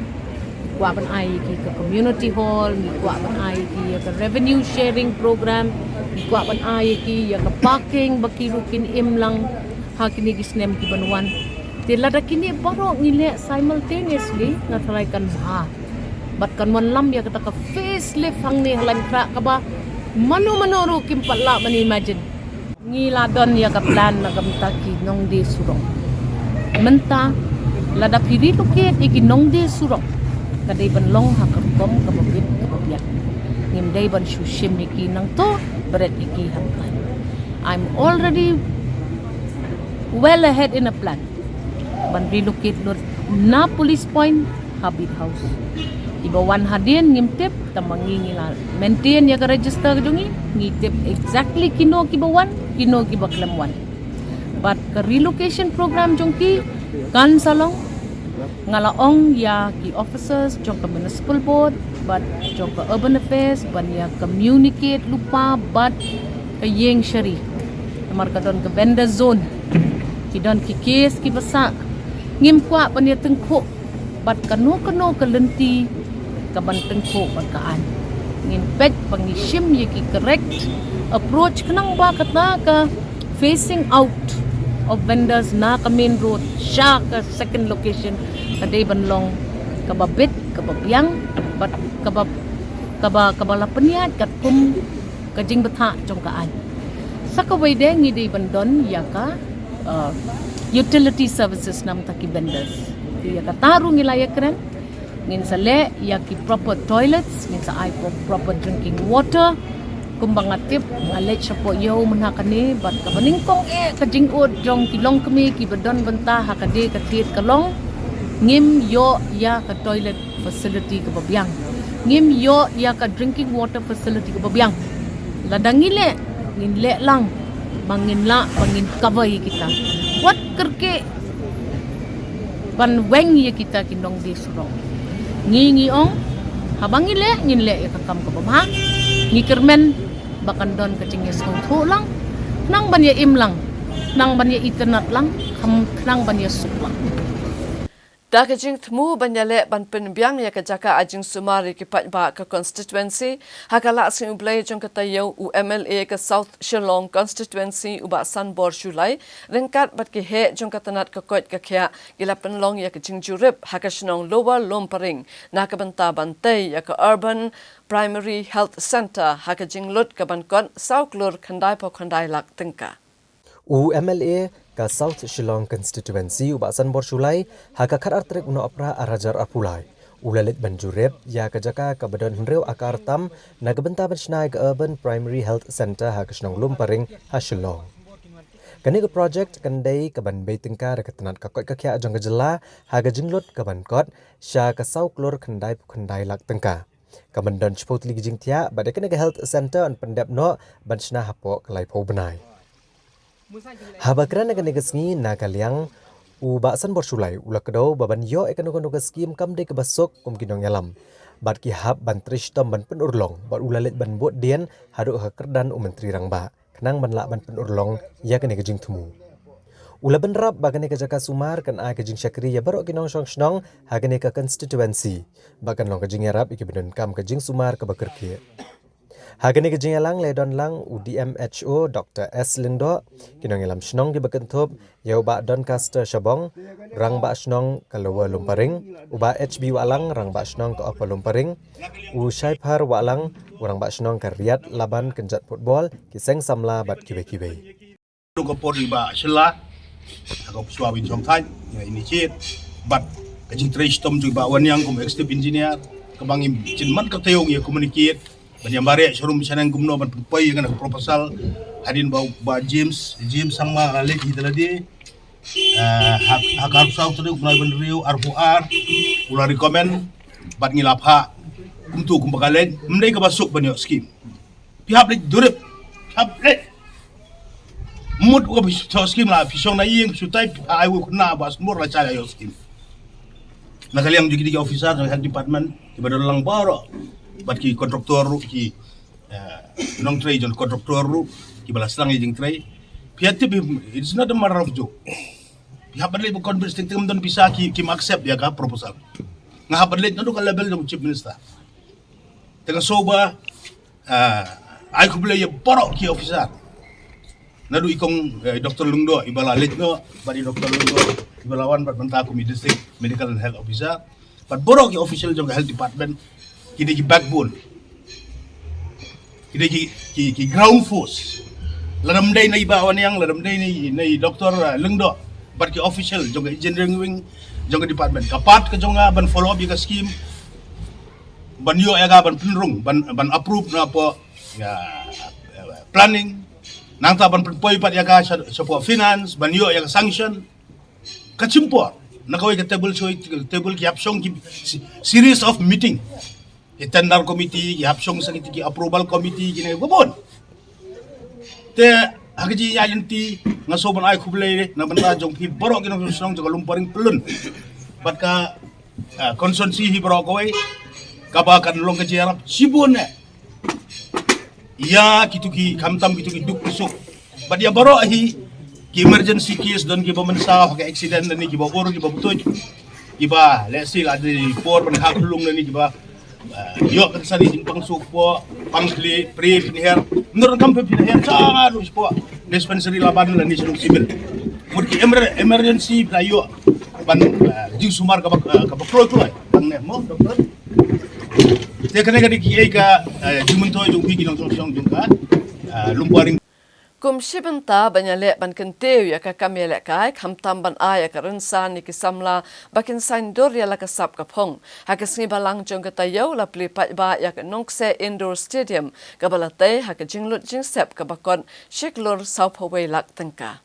kwa ban ai ki ke community hall ni kwa ban ai ki ke revenue sharing program ni kwa ban ai ki ya ke parking baki rukin imlang ha kini gisnem ki banwan tila da kini baro ngile simultaneously ngatrai kan ha bat kan wan lam ya kata ka facelift hang ni halan kra ka ba manu ru kim patla man imagine ngila don ya ka plan na kamta ki nong de surong menta lada piri loket iki nong de surong kadai ban long ha ka kom ka bobit ka bobiak ngim dai ban shushim iki nang to beret iki hampan. I'm already well ahead in a plan ban relocate lor na police point habit house ibawan hadin ngimtip tamangi ngila maintain ya ka register jungi ngitip exactly kino kibawan kino kibaklam wan but ka relocation program jongki kan salong ngalaong ya ki officers jong ka municipal board but jong ka urban affairs ban ya communicate lupa but ka yeng shari amar ka don ka vendor zone ki don ki case ki basa ngim kwa pan ya tengko but kano ka lenti ka ban tengko ban kaan ngin pet pangishim ye ki correct approach kanang ba kata ka facing out of vendors na ka main road sha ka second location kadai banlong kababit kababyang bat kabala peniat kat kum kajing betha jong kaan sa kawai de ngi dei bandon ya ka utility services nam taki vendors ya ka taru ngilaya kren ngin sa le ya ki proper toilets ngin sa ai proper drinking water kumbang atip ngalech sapo yo menakane bat ka baningkong kajing od jong kilong kami ki badon benta hakade katit kalong ngim yo ya ka toilet facility ka babyang ngim yo ya ka drinking water facility ka babyang ladangile ngin le lang mangin la pangin cover kita wat kerke ban weng ye kita kinong di surong ngi ong habangile ngin le ka kam ka bamha ngi kermen bakan don kacing ya song lang nang ban ya im lang nang ban ya internet lang nang ban ya sup lang Da kajing temu banyale ban penbiang ya kajaka ajing sumari ki patba ka constituency hakala sing ublai jong katayo UMLA ka South Shillong constituency uba Sanbor Shulai rengkat bat ki he jong katanat ka koit ka khya gila penlong ya kajing jurip hakashnong Lower Lomparing na ka banta bantai ya ka Urban Primary Health Center hakajing lut ka ban kon Sauklur khandai po khandai lak tengka UMLA ka South Shillong constituency uba Sanbor Shulai haka kharar trek uno apra arajar apulai ulalit banjurep ya kajaka ka badan hreu akar tam nagbenta bersnai ka Urban Primary Health Center hakashnong Lumparing ha Shillong kani ka project kandai ka ban beitingka rekatanat ka kot ka khya jong ka jela haga jinglot ka ban kot sha ka sauklor khandai lak tengka ka bandan chpotli gijing tia badakane ka health center an pandap no banchna hapo kalai pho banai habakran ka negasngi na kalyang uba Sanbor Shulai ulakdo baban yo ekano ka skim kamde ka basok kum kinong yalam bat ki hab ban trishtom ban pen urlong bat ulalet ban bot dian hadu hakerdan menteri rangba kanang ban la ban pen urlong ya ka negajing thumu ulaban rap bagane ka jaka sumar kan a ka jing syakri ya barok kinong shnong hagane ka constituency bakan long ka jing yarap ikibedon kam ka jing sumar ka bakerke hagane ka jing alang ledon lang UDMHO Dr. S Lindo kinong yalam shnong ki bakentop yau ba Doncaster Shabong rang ba shnong ka Lower Lomparing uba HB walang rang ba shnong ka Upper Lomparing u Shaipar walang urang ba shnong ka Riyadh Laban kenjat football ki seng samla bat kibe ko pori ba sela ako suawin jong tan ya initiate but kajing trace tom juga wan yang kum executive engineer kabangim jinman ka tayong ya communicate banyambare showroom sanang gumno ban pai kan proposal hadin ba James sama alik hitaladi hak harus tahu tadi mulai benriu RFR ulah recommend bat ngilapha untuk kumbakalen mendai ka basuk banyo scheme pihak lek durip pihak mut ko bisa scheme lah pisong na yeng sutai ai wo na bas mur la cala yo scheme nakaliang juga di officer ng health department di badal lang baro bat ki kontraktor ki nong tray jon kontraktor ki balas lang yeng tray Pihak it's not a matter of joke. Pihak balik bukan berstitik don pisah ki accept ya ka proposal. Ngah balik nado ka level ng chief minister. Tengah soba ai ku boleh borok ki officer. Nado ikong Dr. Lungdo ibala letno badi Dr. Lungdo ibalawan bat banta ku district medical and health officer. Bat borok ki official jong health department kini ki backbone. Kini ki ground force. Ladam day na ibawan yang ladam day na Dr. Lungdo bat ki official jong engineering wing jong department kapat ke jonga ban follow up ka scheme ban yo ya ban penrung ban approve na po planning nang ta ban poi pat ya ka sa po finance ban yo ya sanction kachimpo nakaway ka table ki apsong ki series of meeting tender committee ki apsong sa ki approval committee ki gobon te hagaji ayanti nga soban ay kublay na banta jong pi borok kinong sunong jong lumparing pelun bat ka konsensi hi borok koy kabakan long ka jarap sibon ya kituki kamtam kituki duk kusuk bat ya borok hi ki emergency case don ki pemensa ka accident ni ki bobor ki bobutoy ki ba let's say ada por pan haklung ni ki ba yo kan sari jing pangsuk po pangli pre pinher menurut kamu pinher sangat harus po dispensary laban la ni sulung sibil murki emergency playo ban jing sumar ka pro ko bang ne mo doktor te kana ka ki ka jumunto jung ki ginong song jung ka lumparing Kum shibenta banyale ban kenteu ya ka kamele kai khamtam ban aya ka rensan ni kisamla bakin sain dor ya la ka sap ka phong ha ka sni balang jong ka tayo la pli pa ba ya ka nongse indoor stadium ka balate ha ka jinglut jing sep ka bakon shiklor south haway lak tangka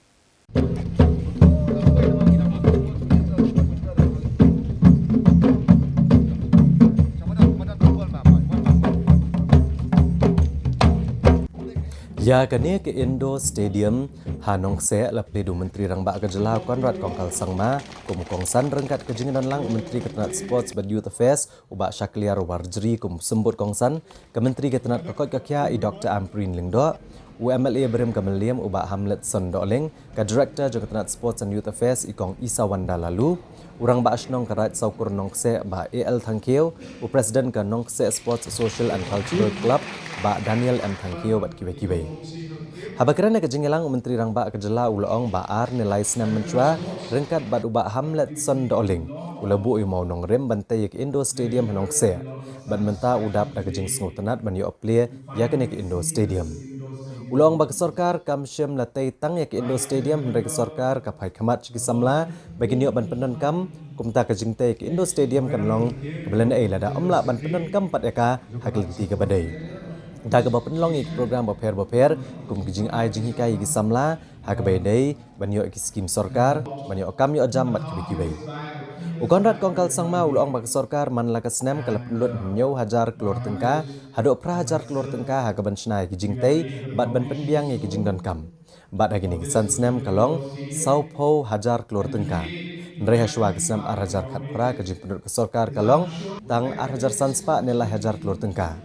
Ya kini ke Indo Stadium Hanong Se Lapledu Menteri Rangba Kejela Konrad Kongkal Sangma Kumukongsan rengkat kejingan lang Menteri Ketenat Sports and Youth Affairs Ubak Syakliar Warjri kum sembut kongsan ke Menteri Ketenat Kokot Kakya I Dr. Amprin Lingdo UMLA Berim Kameliam Ubak Hamlet Sondoling ke Director Ketenat Sports and Youth Affairs Ikong Isa Wanda lalu Urang ba asnong karat saukur nongse ba AL Thangkeo u Presiden ke Nongse Sports Social and Cultural Club ba Daniel M Thangkeo bat kiwe-kiwe. Habakiran ke jengelang Menteri Rangba Kejela uloong ba ar nilai senam mencua rengkat bat ubak Hamlet Sondoling ulabu imau nong rem bantai ke Indo Stadium Nongse bat menta udap da kejeng sengutenat ban yo aplia ya kene ke Indo Stadium. Ulang bagi sorkar kamsyam latai tang ya ke Indo Stadium mereka sorkar kapai kamat ciki samla bagi niok ban pendon kam kumta kejingtai ke Indo Stadium kanlong kebelan lada omla ban pendon kam pat eka hakil tiga badai. Daga ba penlong ik program baper kum kejing ai jing hikai ki samla hakabai dai ban niok ki skim sorkar ban niok kam yo jam bat kibai. Ukonrat Kongkal Sangma ulang bagi sorkar man laka senam kalap nulut nyau hajar keluar tengka hadok prahajar keluar tengka hakaban senai kijing tei bat ban penbiang ye kijing don kam bat hagi ni kisan senam kalong saupo hajar keluar tengka nreha shwa kesenam arhajar khat pra kijing penduduk ke sorkar kalong tang arhajar sanspa nilai hajar keluar tengka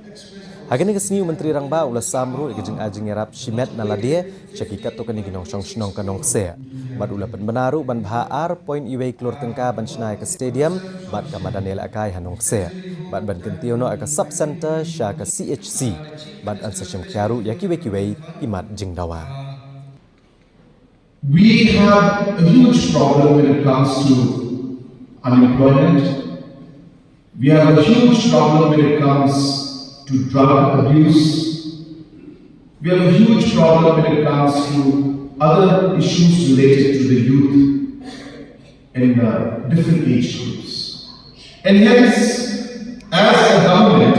hagi ni kesni Menteri Rangba ulas samru kijing ajing yarap shimet naladie cakikat to kani ginong song snong kanong se bat ula penbenaru ban bahar point iwei keluar tengka ban senai ke stadium bat kamadan el akai hanong se bat ban kentiono ka sub center sha ka CHC bat an sesem kharu yakiwe imat jingdawa. We have a huge problem when it comes to unemployment. We have a huge problem when it comes to drug abuse. We have a huge problem when it comes to other issues related to the youth in different age groups. And hence, as a government,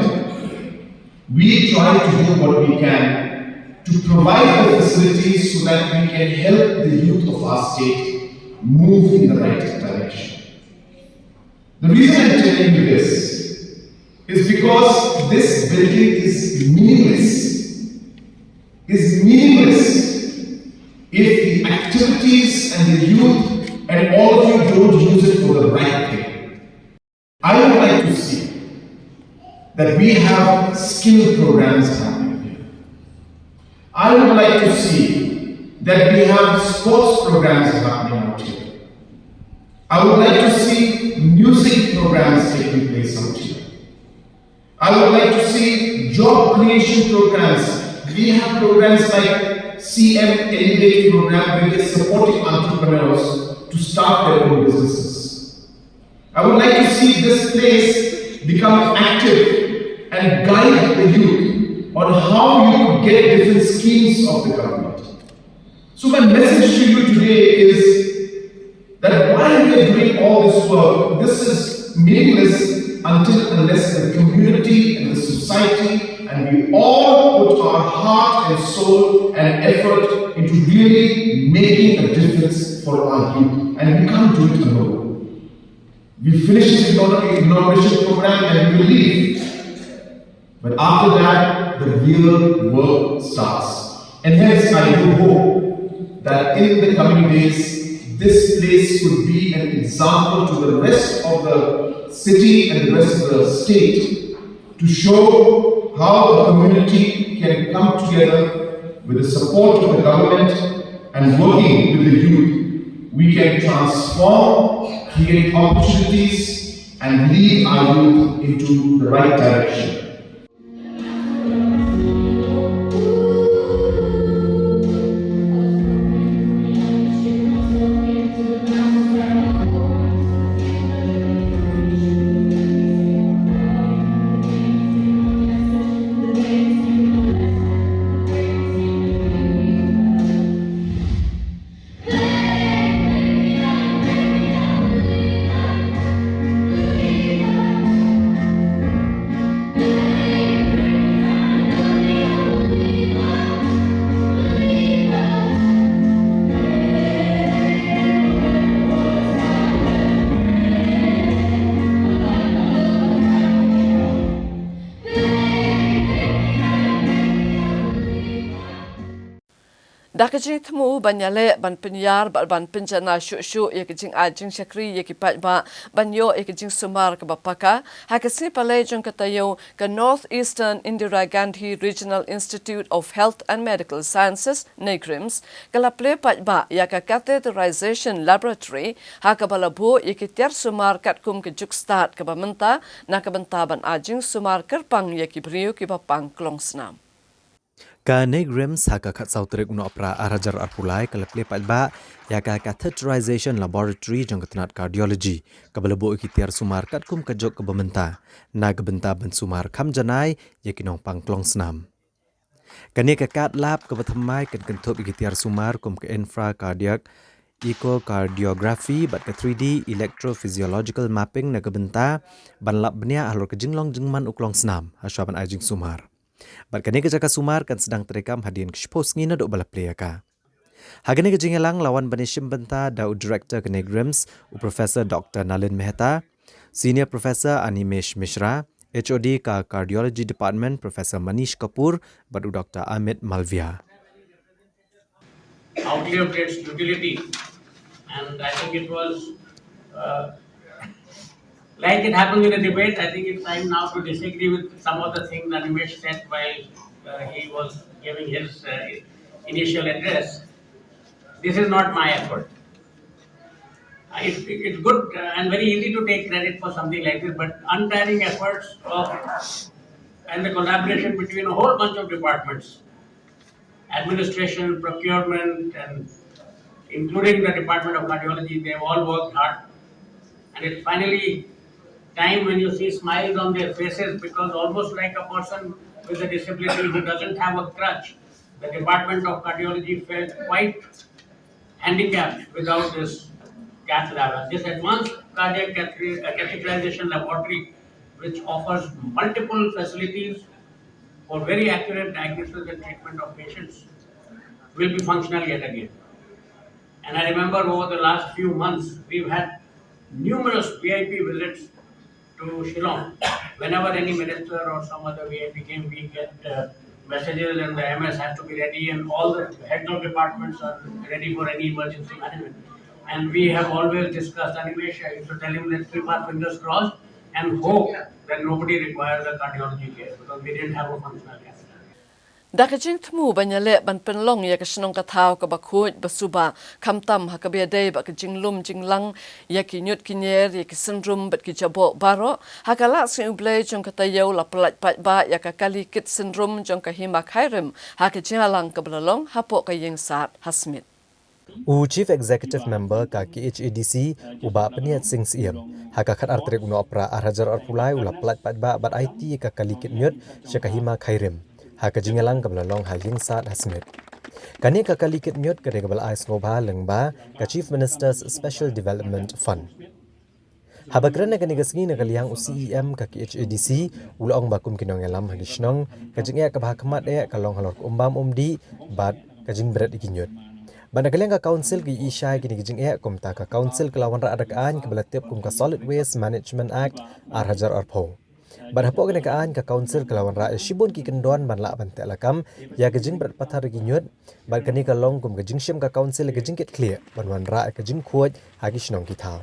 we try to do what we can to provide the facilities so that we can help the youth of our state move in the right direction. The reason I'm telling you this is because this building is meaningless if the activities and the youth and all of you don't use it for the right thing. I would like to see that we have skill programs happening here. I would like to see that we have sports programs happening out here. I would like to see music programs taking place out here. I would like to see job creation programs. We have programs like CM Elevate program which is supporting entrepreneurs to start their own businesses. I would like to see this place become active and guide the youth on how you could get different schemes of the government. So my message to you today is that while we are doing all this work, this is meaningless until unless the community and the society and we all put our heart and soul and effort into really making a difference for our youth. And we can't do it alone. We finish this inauguration program and we leave. But after that, the real work starts. And hence I do hope that in the coming days, this place could be an example to the rest of the city and the rest of the state to show how a community can come together with the support of the government and working with the youth. We can transform, create opportunities and lead our youth into the right direction. Dakajing temu banyale ban penyar ban penjana syuk ya kejing ajing syakri ya kipat ba banyo ya kejing sumar ke bapaka hakasni palai jong katayo ke North Eastern Indira Gandhi Regional Institute of Health and Medical Sciences NIGRIMS kalaple pat ba ya ka catheterization laboratory hakabalabu ya kitiar sumar katkum ke jukstat ke bamenta na ke bentaban ajing sumar kerpang ya kibriu ke bapang klongsnam. Ka NIGRIMS haka kat sautrik uno opera arajar arpulai kalaple palba ya ka catheterization laboratory jong ketenat cardiology kabalabu ikitiar sumar kat kum kajok ke bementa na gebenta ben sumar kam janai ya kinong pangklong senam. Kani ka kat lab ke bethamai kan kentup ikitiar sumar kum ke infra cardiac echocardiography bat ke 3D electrophysiological mapping na gebenta ban lab benia alur ke jinglong jengman uklong senam hasyaban ajing sumar. Barkani ke jaka sumar kan sedang terekam hadian kespos ngina dok balap ka. Hagani ke jingelang lawan banishim benta dau director ke NIGRIMS u Professor Dr. Nalin Mehta, Senior Professor Animesh Mishra, HOD ka Cardiology Department Professor Manish Kapoor badu Dr. Amit Malvia. Outlived its utility, and I think it was like it happened in a debate. I think it's time now to disagree with some of the things that Animesh said while he was giving his initial address. This is not my effort. It's good and very easy to take credit for something like this, but untiring efforts and the collaboration between a whole bunch of departments, administration, procurement, and including the Department of Cardiology, they've all worked hard. And it's finally time when you see smiles on their faces, because almost like a person with a disability who doesn't have a crutch, the Department of Cardiology felt quite handicapped without this cath lab. This advanced cardiac catheterization laboratory, which offers multiple facilities for very accurate diagnosis and treatment of patients, will be functional yet again. And I remember over the last few months, we've had numerous VIP visits to Shillong. Whenever any minister or some other VIP came, we get messages and the MS has to be ready and all the heads of departments are ready for any emergency management. And we have always discussed, Animesh, I used to tell him, let's keep our fingers crossed and hope that nobody requires a cardiology care, because we didn't have a functional care. Dakajing temu banyale ban penlong ya kesenong katau ke bakut basuba kamtam hakabiadai bak jinglum jinglang ya kinyut kinyer ya kisendrum bat kijabo baro hakala sing ublai jong katayau la pelat pat ba ya kakali kit sendrum jong kahima khairem hakajalang ke belalong hapok kayeng sat hasmit. Chief Executive Member ka KHADC uba peniat sing siem hakakat artrik uno opera arhajar arpulai ula pelat pat ba bat IT kakali kit nyut syakahima khairem hakajingalang kablalong haying sat hasmit. Kani kakalikit nyut kare kabal ais ngobha lengba ka Chief Minister's Special Development Fund. Habagran na kani gasngi na kalihang UCEM ka KHADC ulaong bakum kinong elam hagisnong kajingya kabha kamat kalong halor umbam umdi bat kajing berat ikinyut. Banda kaliang ka council ki ishay kini kajing kumta ka council kelawan ra adakaan kabalatip kum ka Solid Waste Management Act arhajar arpo. Badhapok kenekaan ka council kelawan ra shibun ki kendon banla bante lakam ya gejing berat pathar ginyut bad kani ka long kum gejing shim ka council gejing kit clear banwan ra gejing khuaj hagi shnong ki thau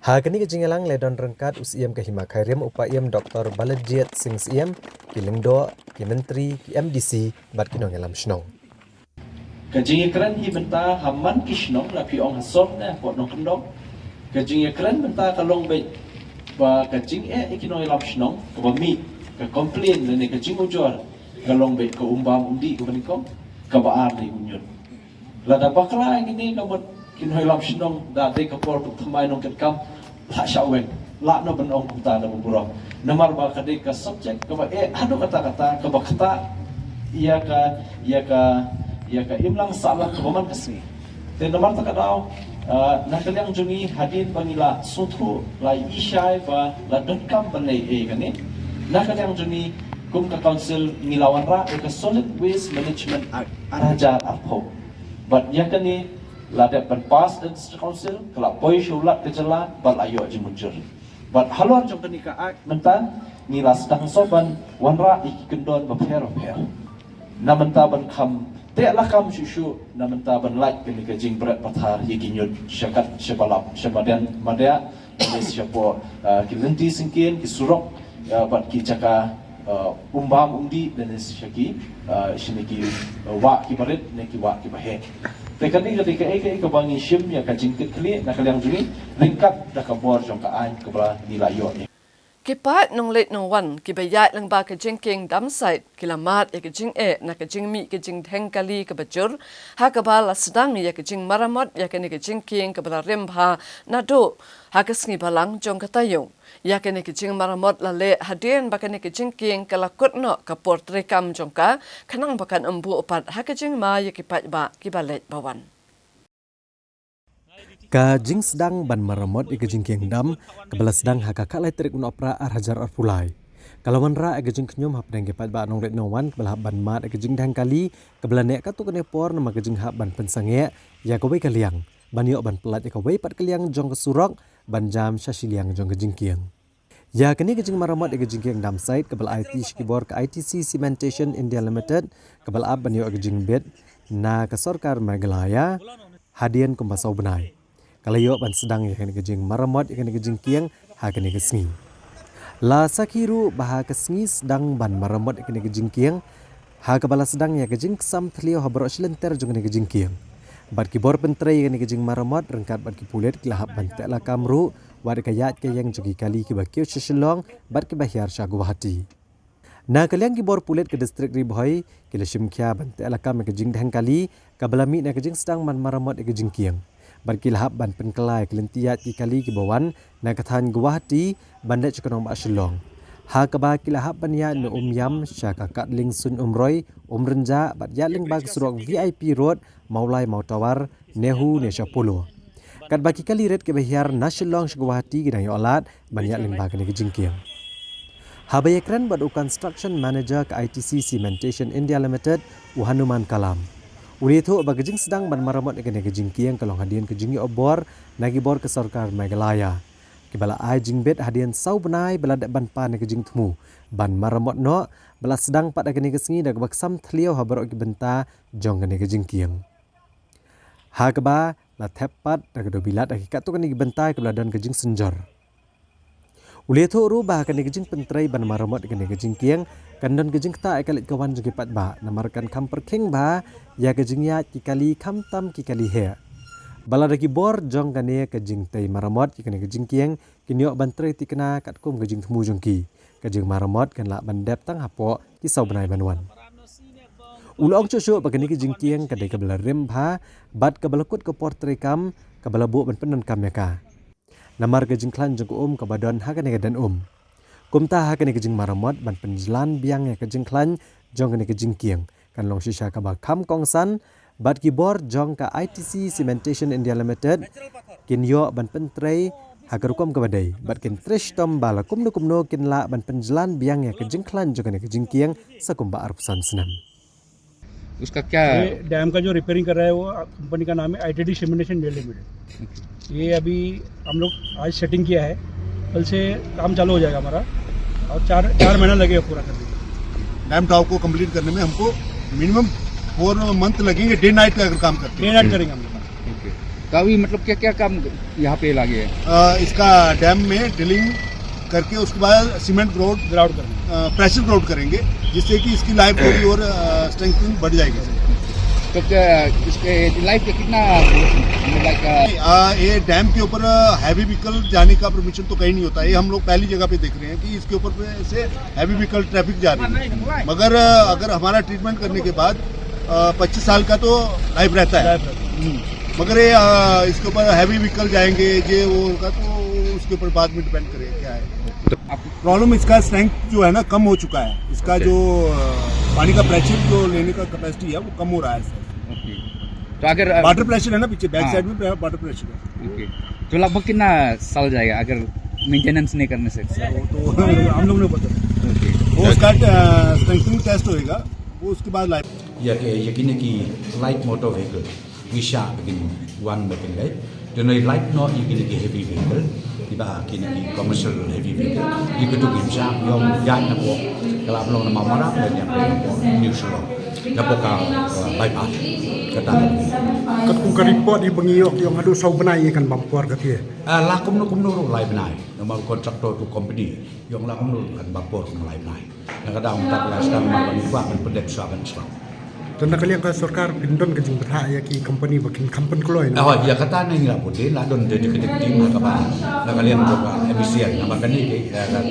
ha kani gejing elang ledon rengkat UCM ka hima khairem upayam Dr. Balajit Singh Siem ki lengdo ki menteri ki MDC bad kinong elam shnong gejing ekran hi benta hamman ki shnong la pi ong hasor na pot nong kendok gejing ekran benta kalong be ba kajing ikinong ilap shnong ba mi ka complain le ne kajing ujor galong be ko umbam undi ko banikom ka baar ni unyun la da bakla ini ka bot kinong ilap shnong da de ka por thamai nong kam la shaweng la no banong ta da buro namar ba ka de ka subject ka ba adu kata-kata ka ba kata ia ka imlang salah ka man kasi te namar ta ka daw nakaliang jungi hadin pangila sutru lai ishay ba la dotkam banay kani nakaliang jungi kum ka council ngilawan ra ka Solid Waste Management Act arajar arpo but yakani la de pass the council kala poi shulat kejala bal ayo jimunjur but halor jong kani ka act mentan ngila sedang soban wanra ikendon ba per na mentaban kam te lakam shushu na mentaban like kini kajing berat pathar yiginyut syakat syabalap syabadian madya ini syapo kilenti singkin kisurok bat ki caka umbam undi dan syaki sini ki wa ki barit ne ki wa ki bahe te kani ketika ka bangi shim ya kajing kekli na kaliang juni lingkap da kabor jong ka an kabra nilayo Kipat nong late nong wan kibayat lang ba kajing king damsite kilamat ya kajing na kajing mi kajing thengkali kabajur ha kabala sedang ya kajing maramot ya kani kajing king kabala rembha nado ha kasngi balang jong katayong ya kani kajing maramot lale hadien bakani kajing king kalakut no kapor trekam jongka kanang bakan embu opat ha kajing ma ya kipat ba kibalet bawan ka jing sedang ban maramot ikajing kiang dam kabala sedang hakaka elektrik un opera arhajar arpulai kalawan ra ikajing knyum hap deng gepat ba nong ret nowan kabala ban mat ikajing dang kali kabala nek ka tu kene por nama kajing hap ban pensange ya kawai kaliang ban yo ban pelat ya kawai pat kaliang jong kesurok ban jam syasiliang jong kajing kiang ya kini kajing maramot ikajing kiang dam site kabala IT shikibor ka ITC Cementation India Limited kabala ab ban yo ikajing bed na ka Sarkar Meghalaya hadian kumbasau benai kalayo ban sedang ya kani kajing maramot ya kani kajing kiang ha kani kesngi la sakiru baha kesngi sedang ban maramot ya kani kajing kiang ha kabala sedang ya kajing sam thlio habro silenter jong kani kajing kiang bat ki bor pentre ya kani kajing maramot rengkat bat ki pulet kilahap ban tela kamru war kayat ke yang jogi kali ki bakio chisilong bat ki bahyar sha Guwahati na kaliang ki bor pulet ke distrik Ribhoi ki leshim khya ban tela kam kajing dhang kali kabala mi na kajing sedang ban maramot ya kajing kiang berkilahap ban penkelai kelentiat ki kali ki bawan na kathan Guwahati bandat chukanong ba Shillong ha ka ba kilahap ban ya no yam syaka kat ling sun umroi umrenja bat ya ling ba surok VIP road maulai mautawar nehu ne Shapolo kat ba ki kali ret ke bahyar na Shillong Guwahati ki dang alat ban ya ling ba ke jingkiang ha ba yakran bat construction manager ka ITC Cementation India Limited Hanuman Kalam Urito bagajing sedang ban maramot ikane kajing kiang kalong hadian kajing obor nagi bor ke Sarkar Meghalaya kibala ai jing bet hadian sau benai belada ban pan kajing temu ban maramot no bala sedang pat ikane kesngi dag baksam thlio habar ki benta jong kane kajing kiang ha kaba la tepat dag do bilat aki katu kane benta kibala dan kajing senjor Ulihat ru bah kan gejing pentrai ban maramot kan gejing kiang kan don gejing ta ekalit kawan jeng pat ba namarkan kam perking ba ya gejing ya kikali kam tam kikali he. Bala daki bor jong kan ya gejing tai maramot kan gejing kiang kinyo bantrai tikna kat kum gejing temu jongki. Gejing maramot kan la bandep tang hapo kisau benai banwan. Ulong cucu bagani gejing kiang kadai kabala rem ba bat kabala kut ke portrai kam kabala bu ban penan kam ya ka. Namar gejing klan jeng kabadon hakan dan Kumta hakan gejing maramot ban penjelan biang ya gejing klan jong kan gejing kiang kan long shisha kaba kam kongsan bat kibor jong ka ITC Cementation India Limited kin yo ban pentrai hagar kom kabadai bat kin trish tom bala kumno kin la ban penjelan biang ya gejing klan jong kan gejing kiang sakumba arpusan senam. उसका क्या डैम का जो रिपेयरिंग कर रहा है वो कंपनी का नाम है ITD सिमेंटेशन इंडिया लिमिटेड। ये अभी हम लोग आज सेटिंग किया है, कल से काम चालू हो जाएगा हमारा और चार महीना लगेगा पूरा करने में। डैम टॉप को कंप्लीट करने में हमको मिनिमम 4 मंथ लगेंगे, डे नाइट अगर काम करते हैं। डे नाइट करेंगे हम लोग। तो अभी मतलब क्या क्या काम यहाँ पे लगे है? इसका डैम में ड्रिलिंग करके उसके बाद सीमेंट ग्राउट करेंगे, प्रेशर ग्राउट करेंगे, जिससे कि इसकी लाइफ थोड़ी और स्ट्रेंथनिंग बढ़ जाएगी। तो इसके लाइफ का कितना ये डैम के ऊपर हैवी व्हीकल जाने का परमिशन तो कहीं नहीं होता है। ये हम लोग पहली जगह पे देख रहे हैं कि इसके ऊपर से हैवी व्हीकल ट्रैफिक जा रही है, मगर अगर हमारा ट्रीटमेंट करने के बाद 25 साल का तो लाइफ रहता है, मगर ये इसके ऊपर हैवी व्हीकल जाएंगे ये वो होगा तो उसके ऊपर बाद में डिपेंड करेगा क्या है। प्रॉब्लम इसका स्ट्रेंथ जो है ना कम हो चुका है, इसका जो पानी का प्रेशर जो लेने का कैपेसिटी है वो कम हो रहा है। तो अगर वाटर प्रेशर है ना पीछे बैक साइड में वाटर प्रेशर है। तो लगभग कितना साल जाएगा अगर मेंटेनेंस नहीं करने से? तो हम लोग ने पता वो उसका स्ट्रेंथनिंग टेस्ट होएगा, वो उसके बाद लाइफ यकीन की लाइट मोटर व्हीकल विशा begin one begin right then light not ykin ki heavy vehicle tiba kini ki commercial heavy vehicle yikutu kimsa yom yan na po kala long na mamara dan yang po new slow na po ka bypass kata kat kung karipot di bangiyok yung adu saw benai kan bampor katie la kumno lai benai nama kontraktor tu company yung la kumno kan bampor kum lai benai na kada ang tak la sedang maban ba kan pedep saban selang. तो नकलियां का सरकार पिंडन के जिंग बता या कि कंपनी बकिन कंपनी को लोय ना ya kata na ngira po din la don de de tim ka ba nakalian ko ka MCL na magani ke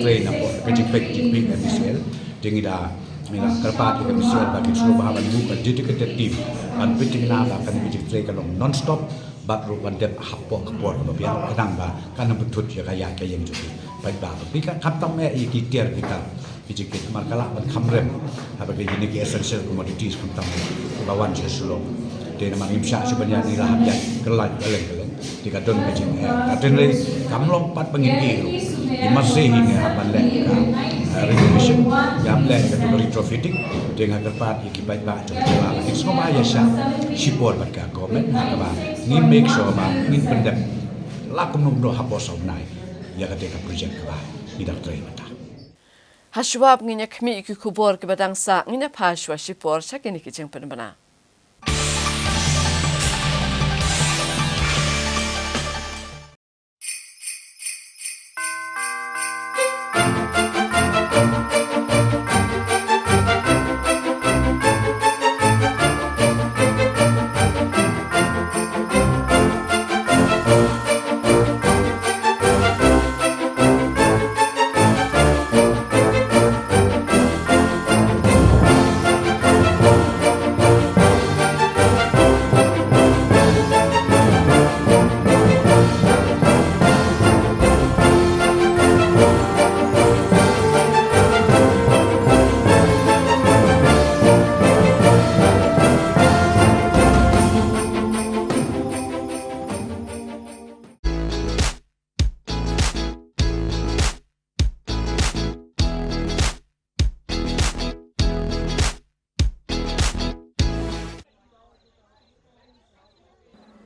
train na po ke jipek MCL dingida mina karpat ke MCL bagi seluruh bahan buka dedicated team an piting na ba kan bijik train kalong non stop bat ru ban dep hapo kapor ba biang kadang ba kan betut ya kaya ke yang jadi baik ba tapi kan kaptam me iki tier kita bijik markala ban kamrem apa ke ini ke essential commodities kaptam bawan jesulong de namang imsya sebenarnya ni lah ya kelaj keleng tiga don bijik aten le kamlong pat penginggi di masih hingga haban le regulation yang le kategori retrofitting dengan kerpat iki baik ba jela ni semua ya sya sipor bat ka government ba ni make sure ba ni pendem lakum no hapo saunai ya ketika project ka ba tidak terima. Hashwab nginya kmi ki kubor ke badang sa nginya phashwa shipor sakini ki jeng penbana.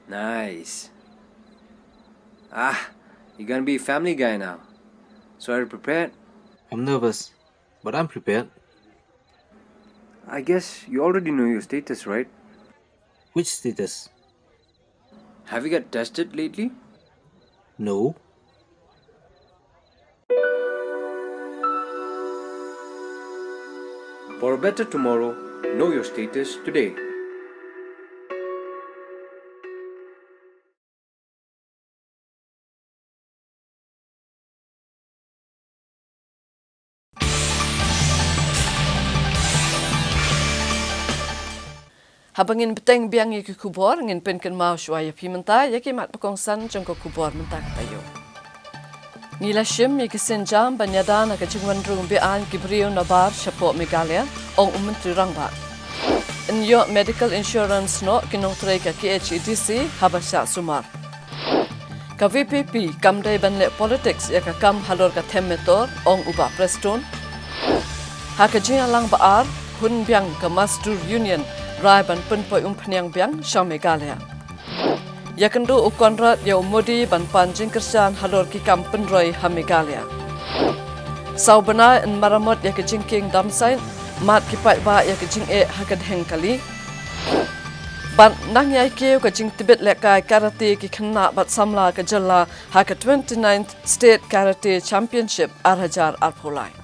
Nice. You're gonna be a family guy now. So are you prepared? I'm nervous, but I'm prepared. I guess you already know your status, right? Which status? Have you got tested lately? No. For a better tomorrow, know your status today. Habangin beteng biang yaki kubor ngin penken mau shuaya pimenta yaki mat pakongsan jongko kubor menta katayo. Ngila shim yaki senjam banyadan aga jingwan rung bian Gibril Nabar Shapo Megalia ong Menteri Rangba. Inyo medical insurance no kinong tray ka KHEDC habasya sumar. Ka VPP kamday banle politics yaka kam halor ka temmetor ong uba Preston. Haka jingalang baar hun biang ka Masdur Union Rai ban penpoi peniang biang Syam Megalia. Yakendu ukonrat ya umudi ban panjing kerjaan halor ki kam penroi ha Megalia. Sau bena en maramot ya kejingking damsain mat ki pai ba ya kejing ha kadheng kali. Ban nang yai keu kejing Tibet lekai karate ki khna bat samla ka jalla ha ka 29th State Karate Championship arhajar arpolai.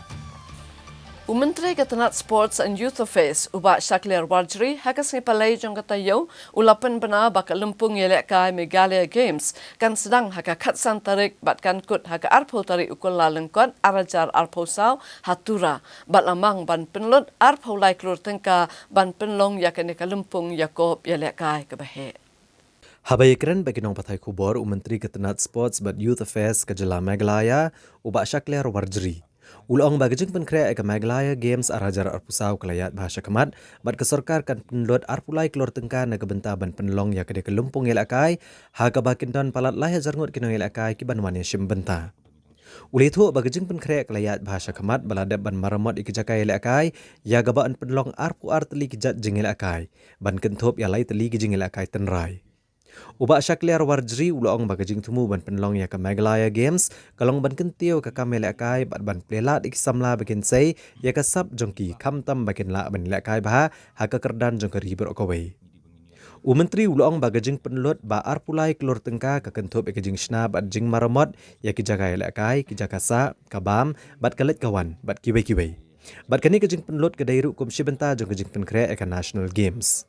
Menteri Ketenat Sports and Youth Affairs Uba Shaklir Warjri hakas ni palai jong katayo ulapan bena baka lempung yelek kai Megalia Games kan sedang haka katsan tarik bat kan kut haka arpo tarik ukul lalengkot arajar arpo saw hatura bat lamang ban penlut arpo lai klur tengka ban penlong yakan ka lempung Yakob yelek kai kebahe. Habayekran bagi nong patai kubor Menteri Ketenat Sports but Youth Affairs Kajala Megalaya Uba Shaklir Warjri. Ulong bagajing penkrea eka Megalaya Games arajar arpusau kelayat bahasa kemat bat kesorkar kan penlot arpulai kelor tengka na kebenta ban penlong ya kede kelumpung yelakai haga bakin don palat lahya jarngut kinong yelakai ki ban wane shim benta. Uli itu bagajing penkrea kelayat bahasa kemat baladap ban maramot ikijakai yelakai ya gabaan penlong arpu arteli kijat jing yelakai ban kentop ya lai teli kijing yelakai tenrai. Uba Shaklir Warjri ulong bagajing tumu ban penlong ya ka Megalaya Games kalong ban kentio ka kamelekai bat ban plelat iksamla bakin sei ya ka sab jongki kamtam bakin la ban lekai bah haka kerdan jong ka riber okawai. Menteri ulong bagajing penlut ba arpulai kelur tengka ka kentop ikajing shna bat jing maramot ya ki jaga lekai ki jaga sa kabam bat kalet kawan bat kiwai. Bat kani kajing penlut ka dairu kum shibenta jong kajing penkre ka National Games.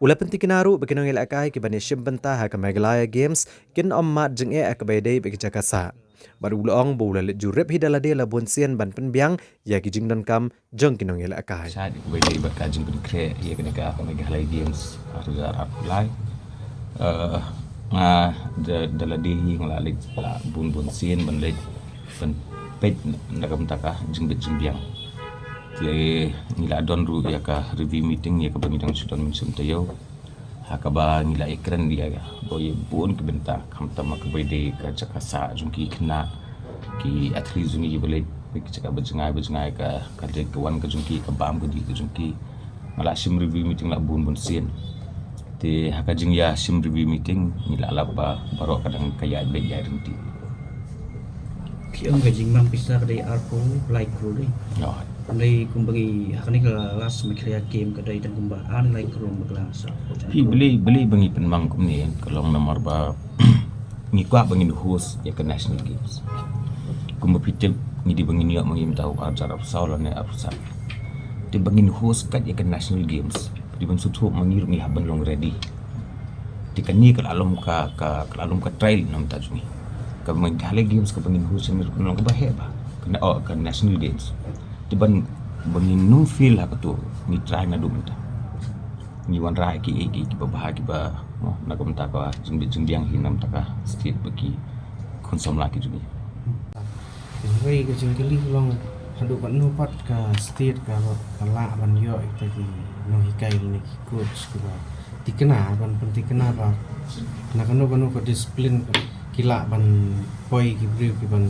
Ula penting kinaru bagi nong ilakai ki bani shimbenta ha ka Megalaya Games kin ommat jeng ka baydai bagi jakasa. Baru ulong bola let jurep hidala de la bonsian ban penbiang ya ki jing don kam jeng kinong ilakai. Saat baydai bak ka jeng penkre ya kena ka Megalaya Games harga harapulai. Dala de nglalit la bonsian ban let ban pet nakamtaka jeng bet jeng biang. Le nila don ru ya ka review meeting ya ka bangidang sudan minsum tayo hakaba nila ekran dia ya boy buon ke benta kamta mak bede ka jakasa jungki kena ki atri zuni bele ki caka bejengai ka de kawan ka jungki ka bam ka di ka jungki mala sim review meeting la bun sien te haka jing ya sim review meeting nila laba baro kadang kaya be ya rinti ki ang gajing mang pisa kadai arpo like rule yo Andai kumbagi hakani ka last Megalia game kadai dan kumbaan like room kelas. Hi beli bangi penmang kum ni kalau nomor ba ngikwa bangi host ya ke National Games. Kum berpikir ni di bangi niak mangim tahu ajar saula ne arsa. Di bangi host kat ya ke National Games. Di ban sutu mangiru ni haban long ready. Di kan ni kalalom ka trial nam tajungi. Ka Megalia Games ka bangi host ni long ka bahe ba. Kena ke National Games. Tiban bangin nung feel ha kato ni try na dumta ni wan ra ki babahagi ba mo nakamta ka jumbiang hinam taka state bagi konsom laki jumi Wei ka jengkeli long hadu kan no pat ka state ka la ban yo itagi no hikai ni coach ka tikena ban penting kenapa nakano ka disiplin kila ban poi ki bri ki ban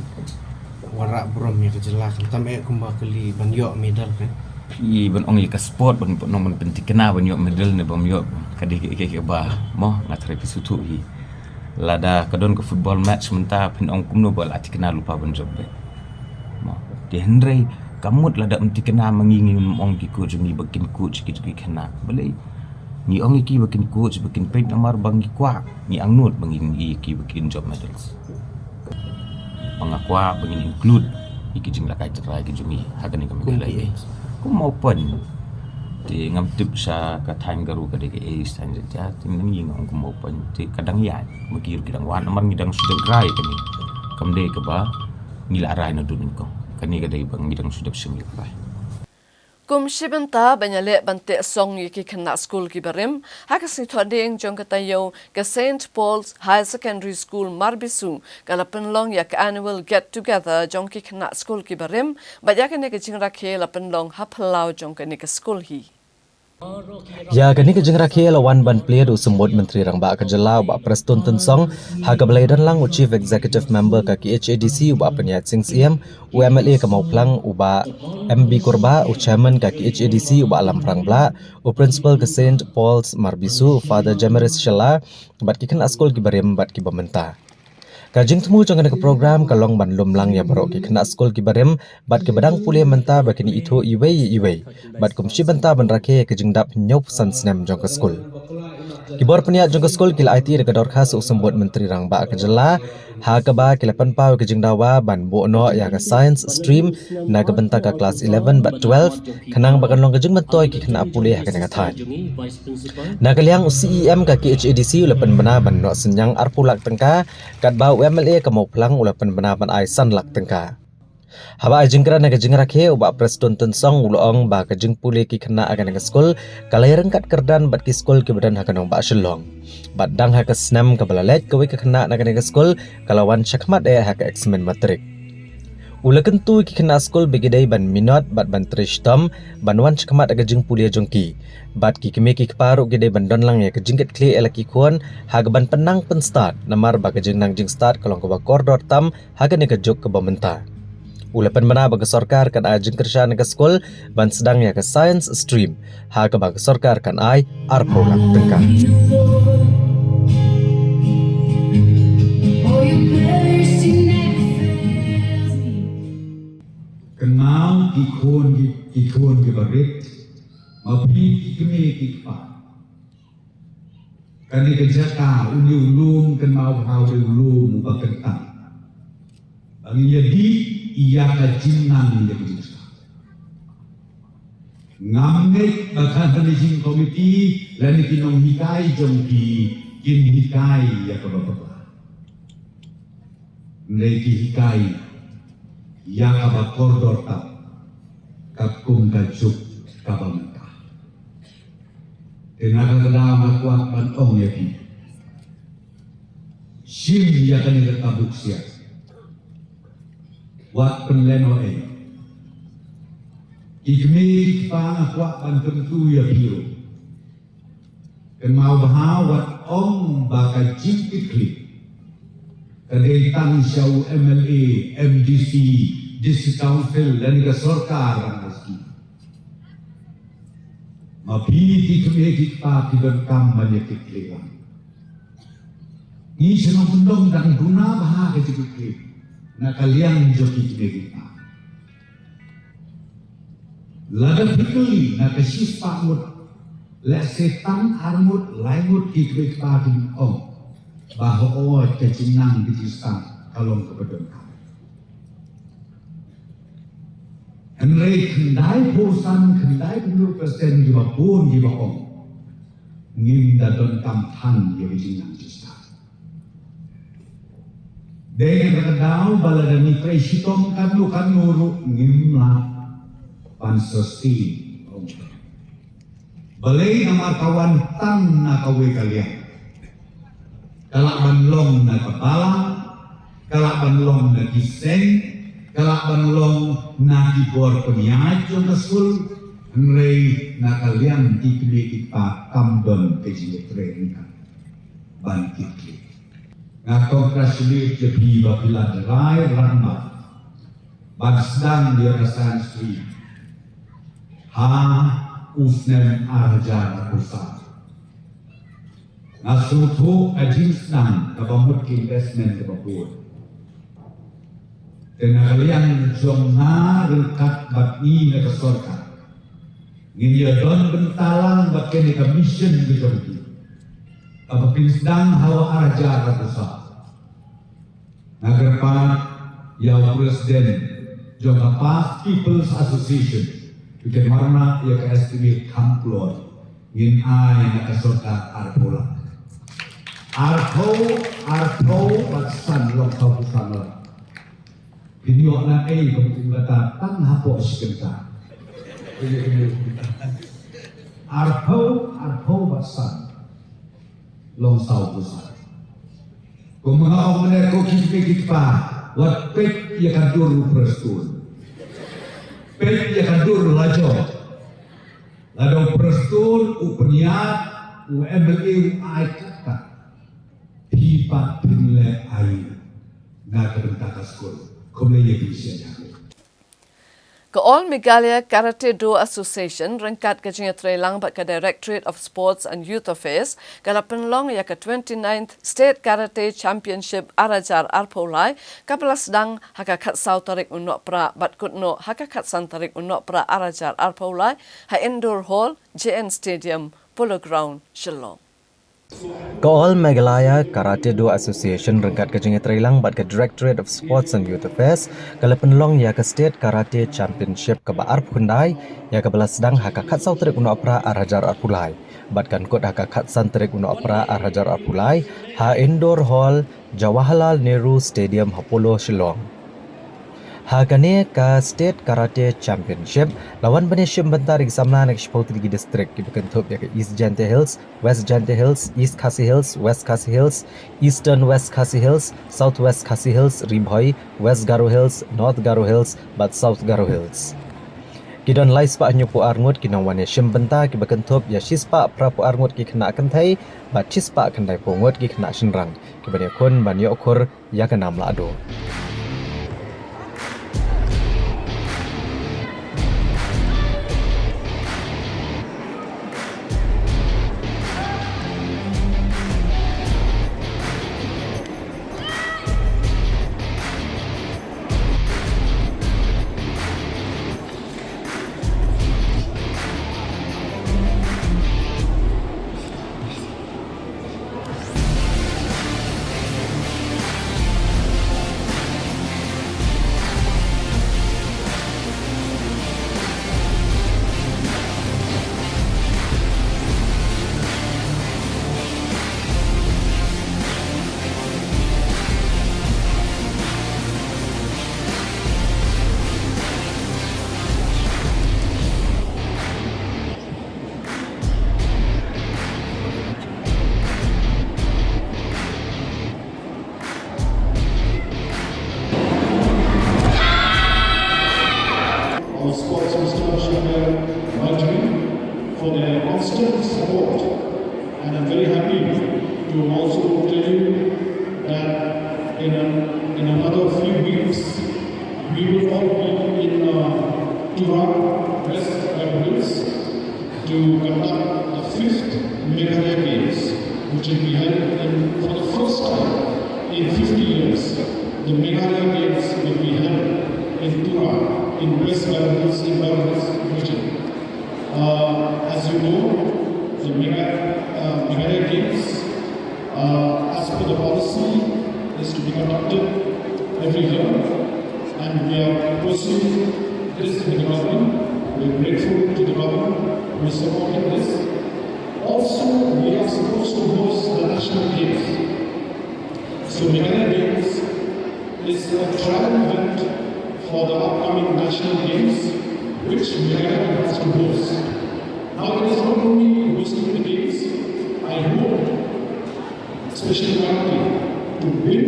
warak brom ya kejelak tam kumba keli ban yo medal kan i ban ong ka sport ban non penting kena ban yo medal ne bam yo kadi ke ba mo ngatre pisutu hi lada kadon ke football match menta pin ong kumno bal ati kena lupa ban job be mo di hendrai kamut lada menti kena mangingin ong ki coach ni bakin coach ki kena bale ni ong ki bakin coach bakin pet namar bangi kwa ni angnut bangin ki bakin job medals mengakwa bangin include iki jing lakai cerai ke jumi hagani kami lagi Kung maupan, ti ngam tip sa katang garu ka deke san ja ting nang ying ang kumaupan ti kadang yan magir kidang wan amar ngidang sudah gray kani kamde ka ba nila aray na dunin ko kani ka day bang ngidang sudah simlik ba. Kum shibanta banyale bante song yiki kana school ki barim hakasi thoding jong katayo ka St Paul's High Secondary School Marbisu kalapan long yak annual get together jong ki kana school ki barim bajakane ka jingra khe lapan long haplau jong ka ni ka school hi. Ya kani ke jengra ke lawan ban player usumod menteri rangba ka jela ba Preston Tensong ha ka belaidan lang chief executive member ka KHADC ba penyat sing CM UMLA ka mauplang uba MB Korba u chairman ka KHADC uba alam prangbla u principal ka St Paul's Marbisu Father Jamaris Shala bat ki kan askol ki barem bat ki bamenta. Kajing temu jangan ke program kalong ban lumlang ya barok ki kena skol ki barem bat ke badang pulih menta bakini itu iwei bat kumsi benta ban rakhe ke jingdap nyop san snem jong ke skol kibor peniat jong ke skol kila IT de kador khas usembot menteri rangba ke jela ha ka ba kilapan pau ke jingdawa ban bo no ya ke science stream na ke benta ka kelas 11 bat 12 kanang bakan long ke jing mentoi ki kena pulih ka ngathan na kaliang CEM ka KHADC ulapan bana ban no senyang arpulak tengka kat ba UMLA ka mau plang ulapan bana ban ai san lak tengka haba jingkra na ka jingra khe uba Preston Tensong ulong ba ka jing pulih ki kena akan ka skol kalai rengkat kerdan bat ki skol ki badan hakanong ba shillong bat dang ha ka snam ka balalet ka we ka kena na ka skol kalawan chakmat ha ka examen matrik ulakan tu ki kena skol begidai ban minot bat ban trishtom banwan chakmat aga jing pulih jongki bat ki keme ki paru gidai ban don lang ya ka jingket kle elaki kuan ha ban penang pen start namar ba ka jing nang jing start kalong ka ba koridor tam ha ka ne ka jok ka bamenta ulapan mana bagi sarkar kan ajing kerja naga skol ban sedang ya ke science stream ha ke bagi sarkar kan ai arpolak tengkah kenal ikon ke barit mapi kime kikpa kan kerjaka ulum kenal hal ulum bakentang bagi jadi ia kajinang jadi justa. Ngamnek bahkan managing committee lain kinong hikai jongki kin hikai ya kabababa. Mereka hikai ya kabakordor tak kakung kajuk kabamenta. Tenaga kedama kuat pantong ya ki. Sim ya kan tabuk siap. Wat penleno ikmi pa kwa pantentu ya biru kemau bahawat om baka jingkikli kadai tang syau MLA MDC District Council dan ke sarkar raski mapi ikmi kita kibengkam banyak kikli ni senang pendong dan guna bahaka jingkikli na kalian joki kita. Lada pikuli na kasis pakmut, le setan armut laimut kikrik pagi om, bahwa kecinang di kisah kalong kebedon kami. Henry kendai bosan kendai 10% di bapun di om, ngim dadon kampan di kecinang kisah. Dengan kadang baladan ni presitong kanu kanuru ngimla pansesti. Balai nama kawan tang na kawe kalian. Kalak banlong na kepala, kalak banlong na kiseng, kalak banlong na kibor peniat jong kasul, nrei na kalian ikli kita kamdon kejiletre bangkit. Ngakau kasih jadi babila derai ramba, badsedang dia kesan street, usnem arjar pusat. Ngasutu ajisnan kabamut investment kebabut. Dengan kalian jomna rekat batni nega sorka, nginya don bentalang bakken commission bijorki. Apabila sedang hawa arja besar, nagerpan yang presiden Jongapa People's Association Kita marna ia ke STB kamplor ngin ai na kasota arpola. Arpo batsan long kau pusana. Pinyo na ai kumkata tan hapo sikenta. Arpo batsan long sau pusana. Kumahau mana ko kita wat pek ia kan duru prestur. Pek ia kan duru lajo. Lalu prestur upniat UMLE ai kata pipa pinle ai na kerentaka skol. Komle ye bisa. Ke All Meghalaya Karate Do Association rengkat ke Jingatrelang bat ke Directorate of Sports and Youth Affairs kala penlong ya ke 29th State Karate Championship Arajar Arpolai kapala sedang haka kat sau tarik unok pra bat kutno haka kat san tarik unok pra Arajar Arpolai ha Indoor Hall JN Stadium Polo Ground Shillong. Ke All Meghalaya Karate Do Association rengkat ke Jingatrelang bat ke Directorate of Sports and Youth Affairs kala penlong ya ke State Karate Championship ke Baar Pundai ya ke belas sedang haka kat sau tarik unok pra Arajar Arpulai bat kan kut haka kat san tarik unok pra Arajar Arpulai ha Indoor Hall Jawaharlal Nehru Stadium Apollo Shillong. Hakane ka State Karate Championship lawan Baneshim bentar examna nak Shpauti district ki bekentup ya ke East Jante Hills, West Jante Hills, East Khasi Hills, West Khasi Hills, Eastern West Khasi Hills, South West Khasi Hills, Ribhoi, West Garo Hills, North Garo Hills, but South Garo Hills. Kidon lais pa anyo pu arngut kinang Baneshim bentar ki bekentup ya shispa pra pu arngut ki kena kentai, but chispa kendai pungut ki kena shenrang. Ki banekun banyo okur ya kenam lado. Our sports Mr. Shankar Rajvi for their constant support, and I'm very happy to also tell you that in another few weeks we will all be in Turan, West Hills to conduct the 5th Meghalaya Games, which will be held for the first time in 50 years. The Meghalaya Games will be held in Turan, in West Hills, in Hills region. As you know, the Meghalaya Games, as per the policy, is to be conducted every year, and we are pursuing this in the government. We are grateful to the government who is supporting this. Also, we are supposed to host the national games. So Meghalaya Games is a trial event for the upcoming national games, which Meghalaya has to host. Now, it is not only hosting the games, I hope, especially Meghalaya, to win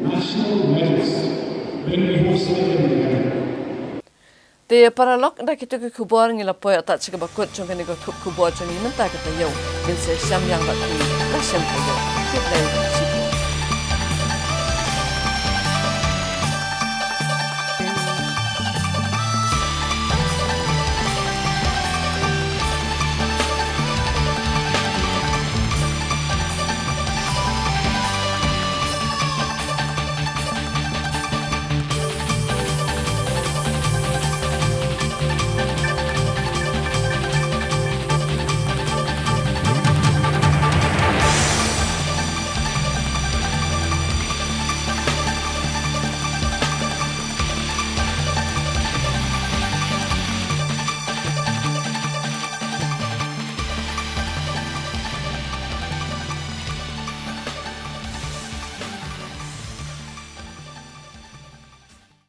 national medals when we host them in Meghalaya. Te paralok da kita ke kubor ngila poy atat chika bakut chung kani ko kubor chung ni menta kata yo bin se syam yang bat ni la syam tayo.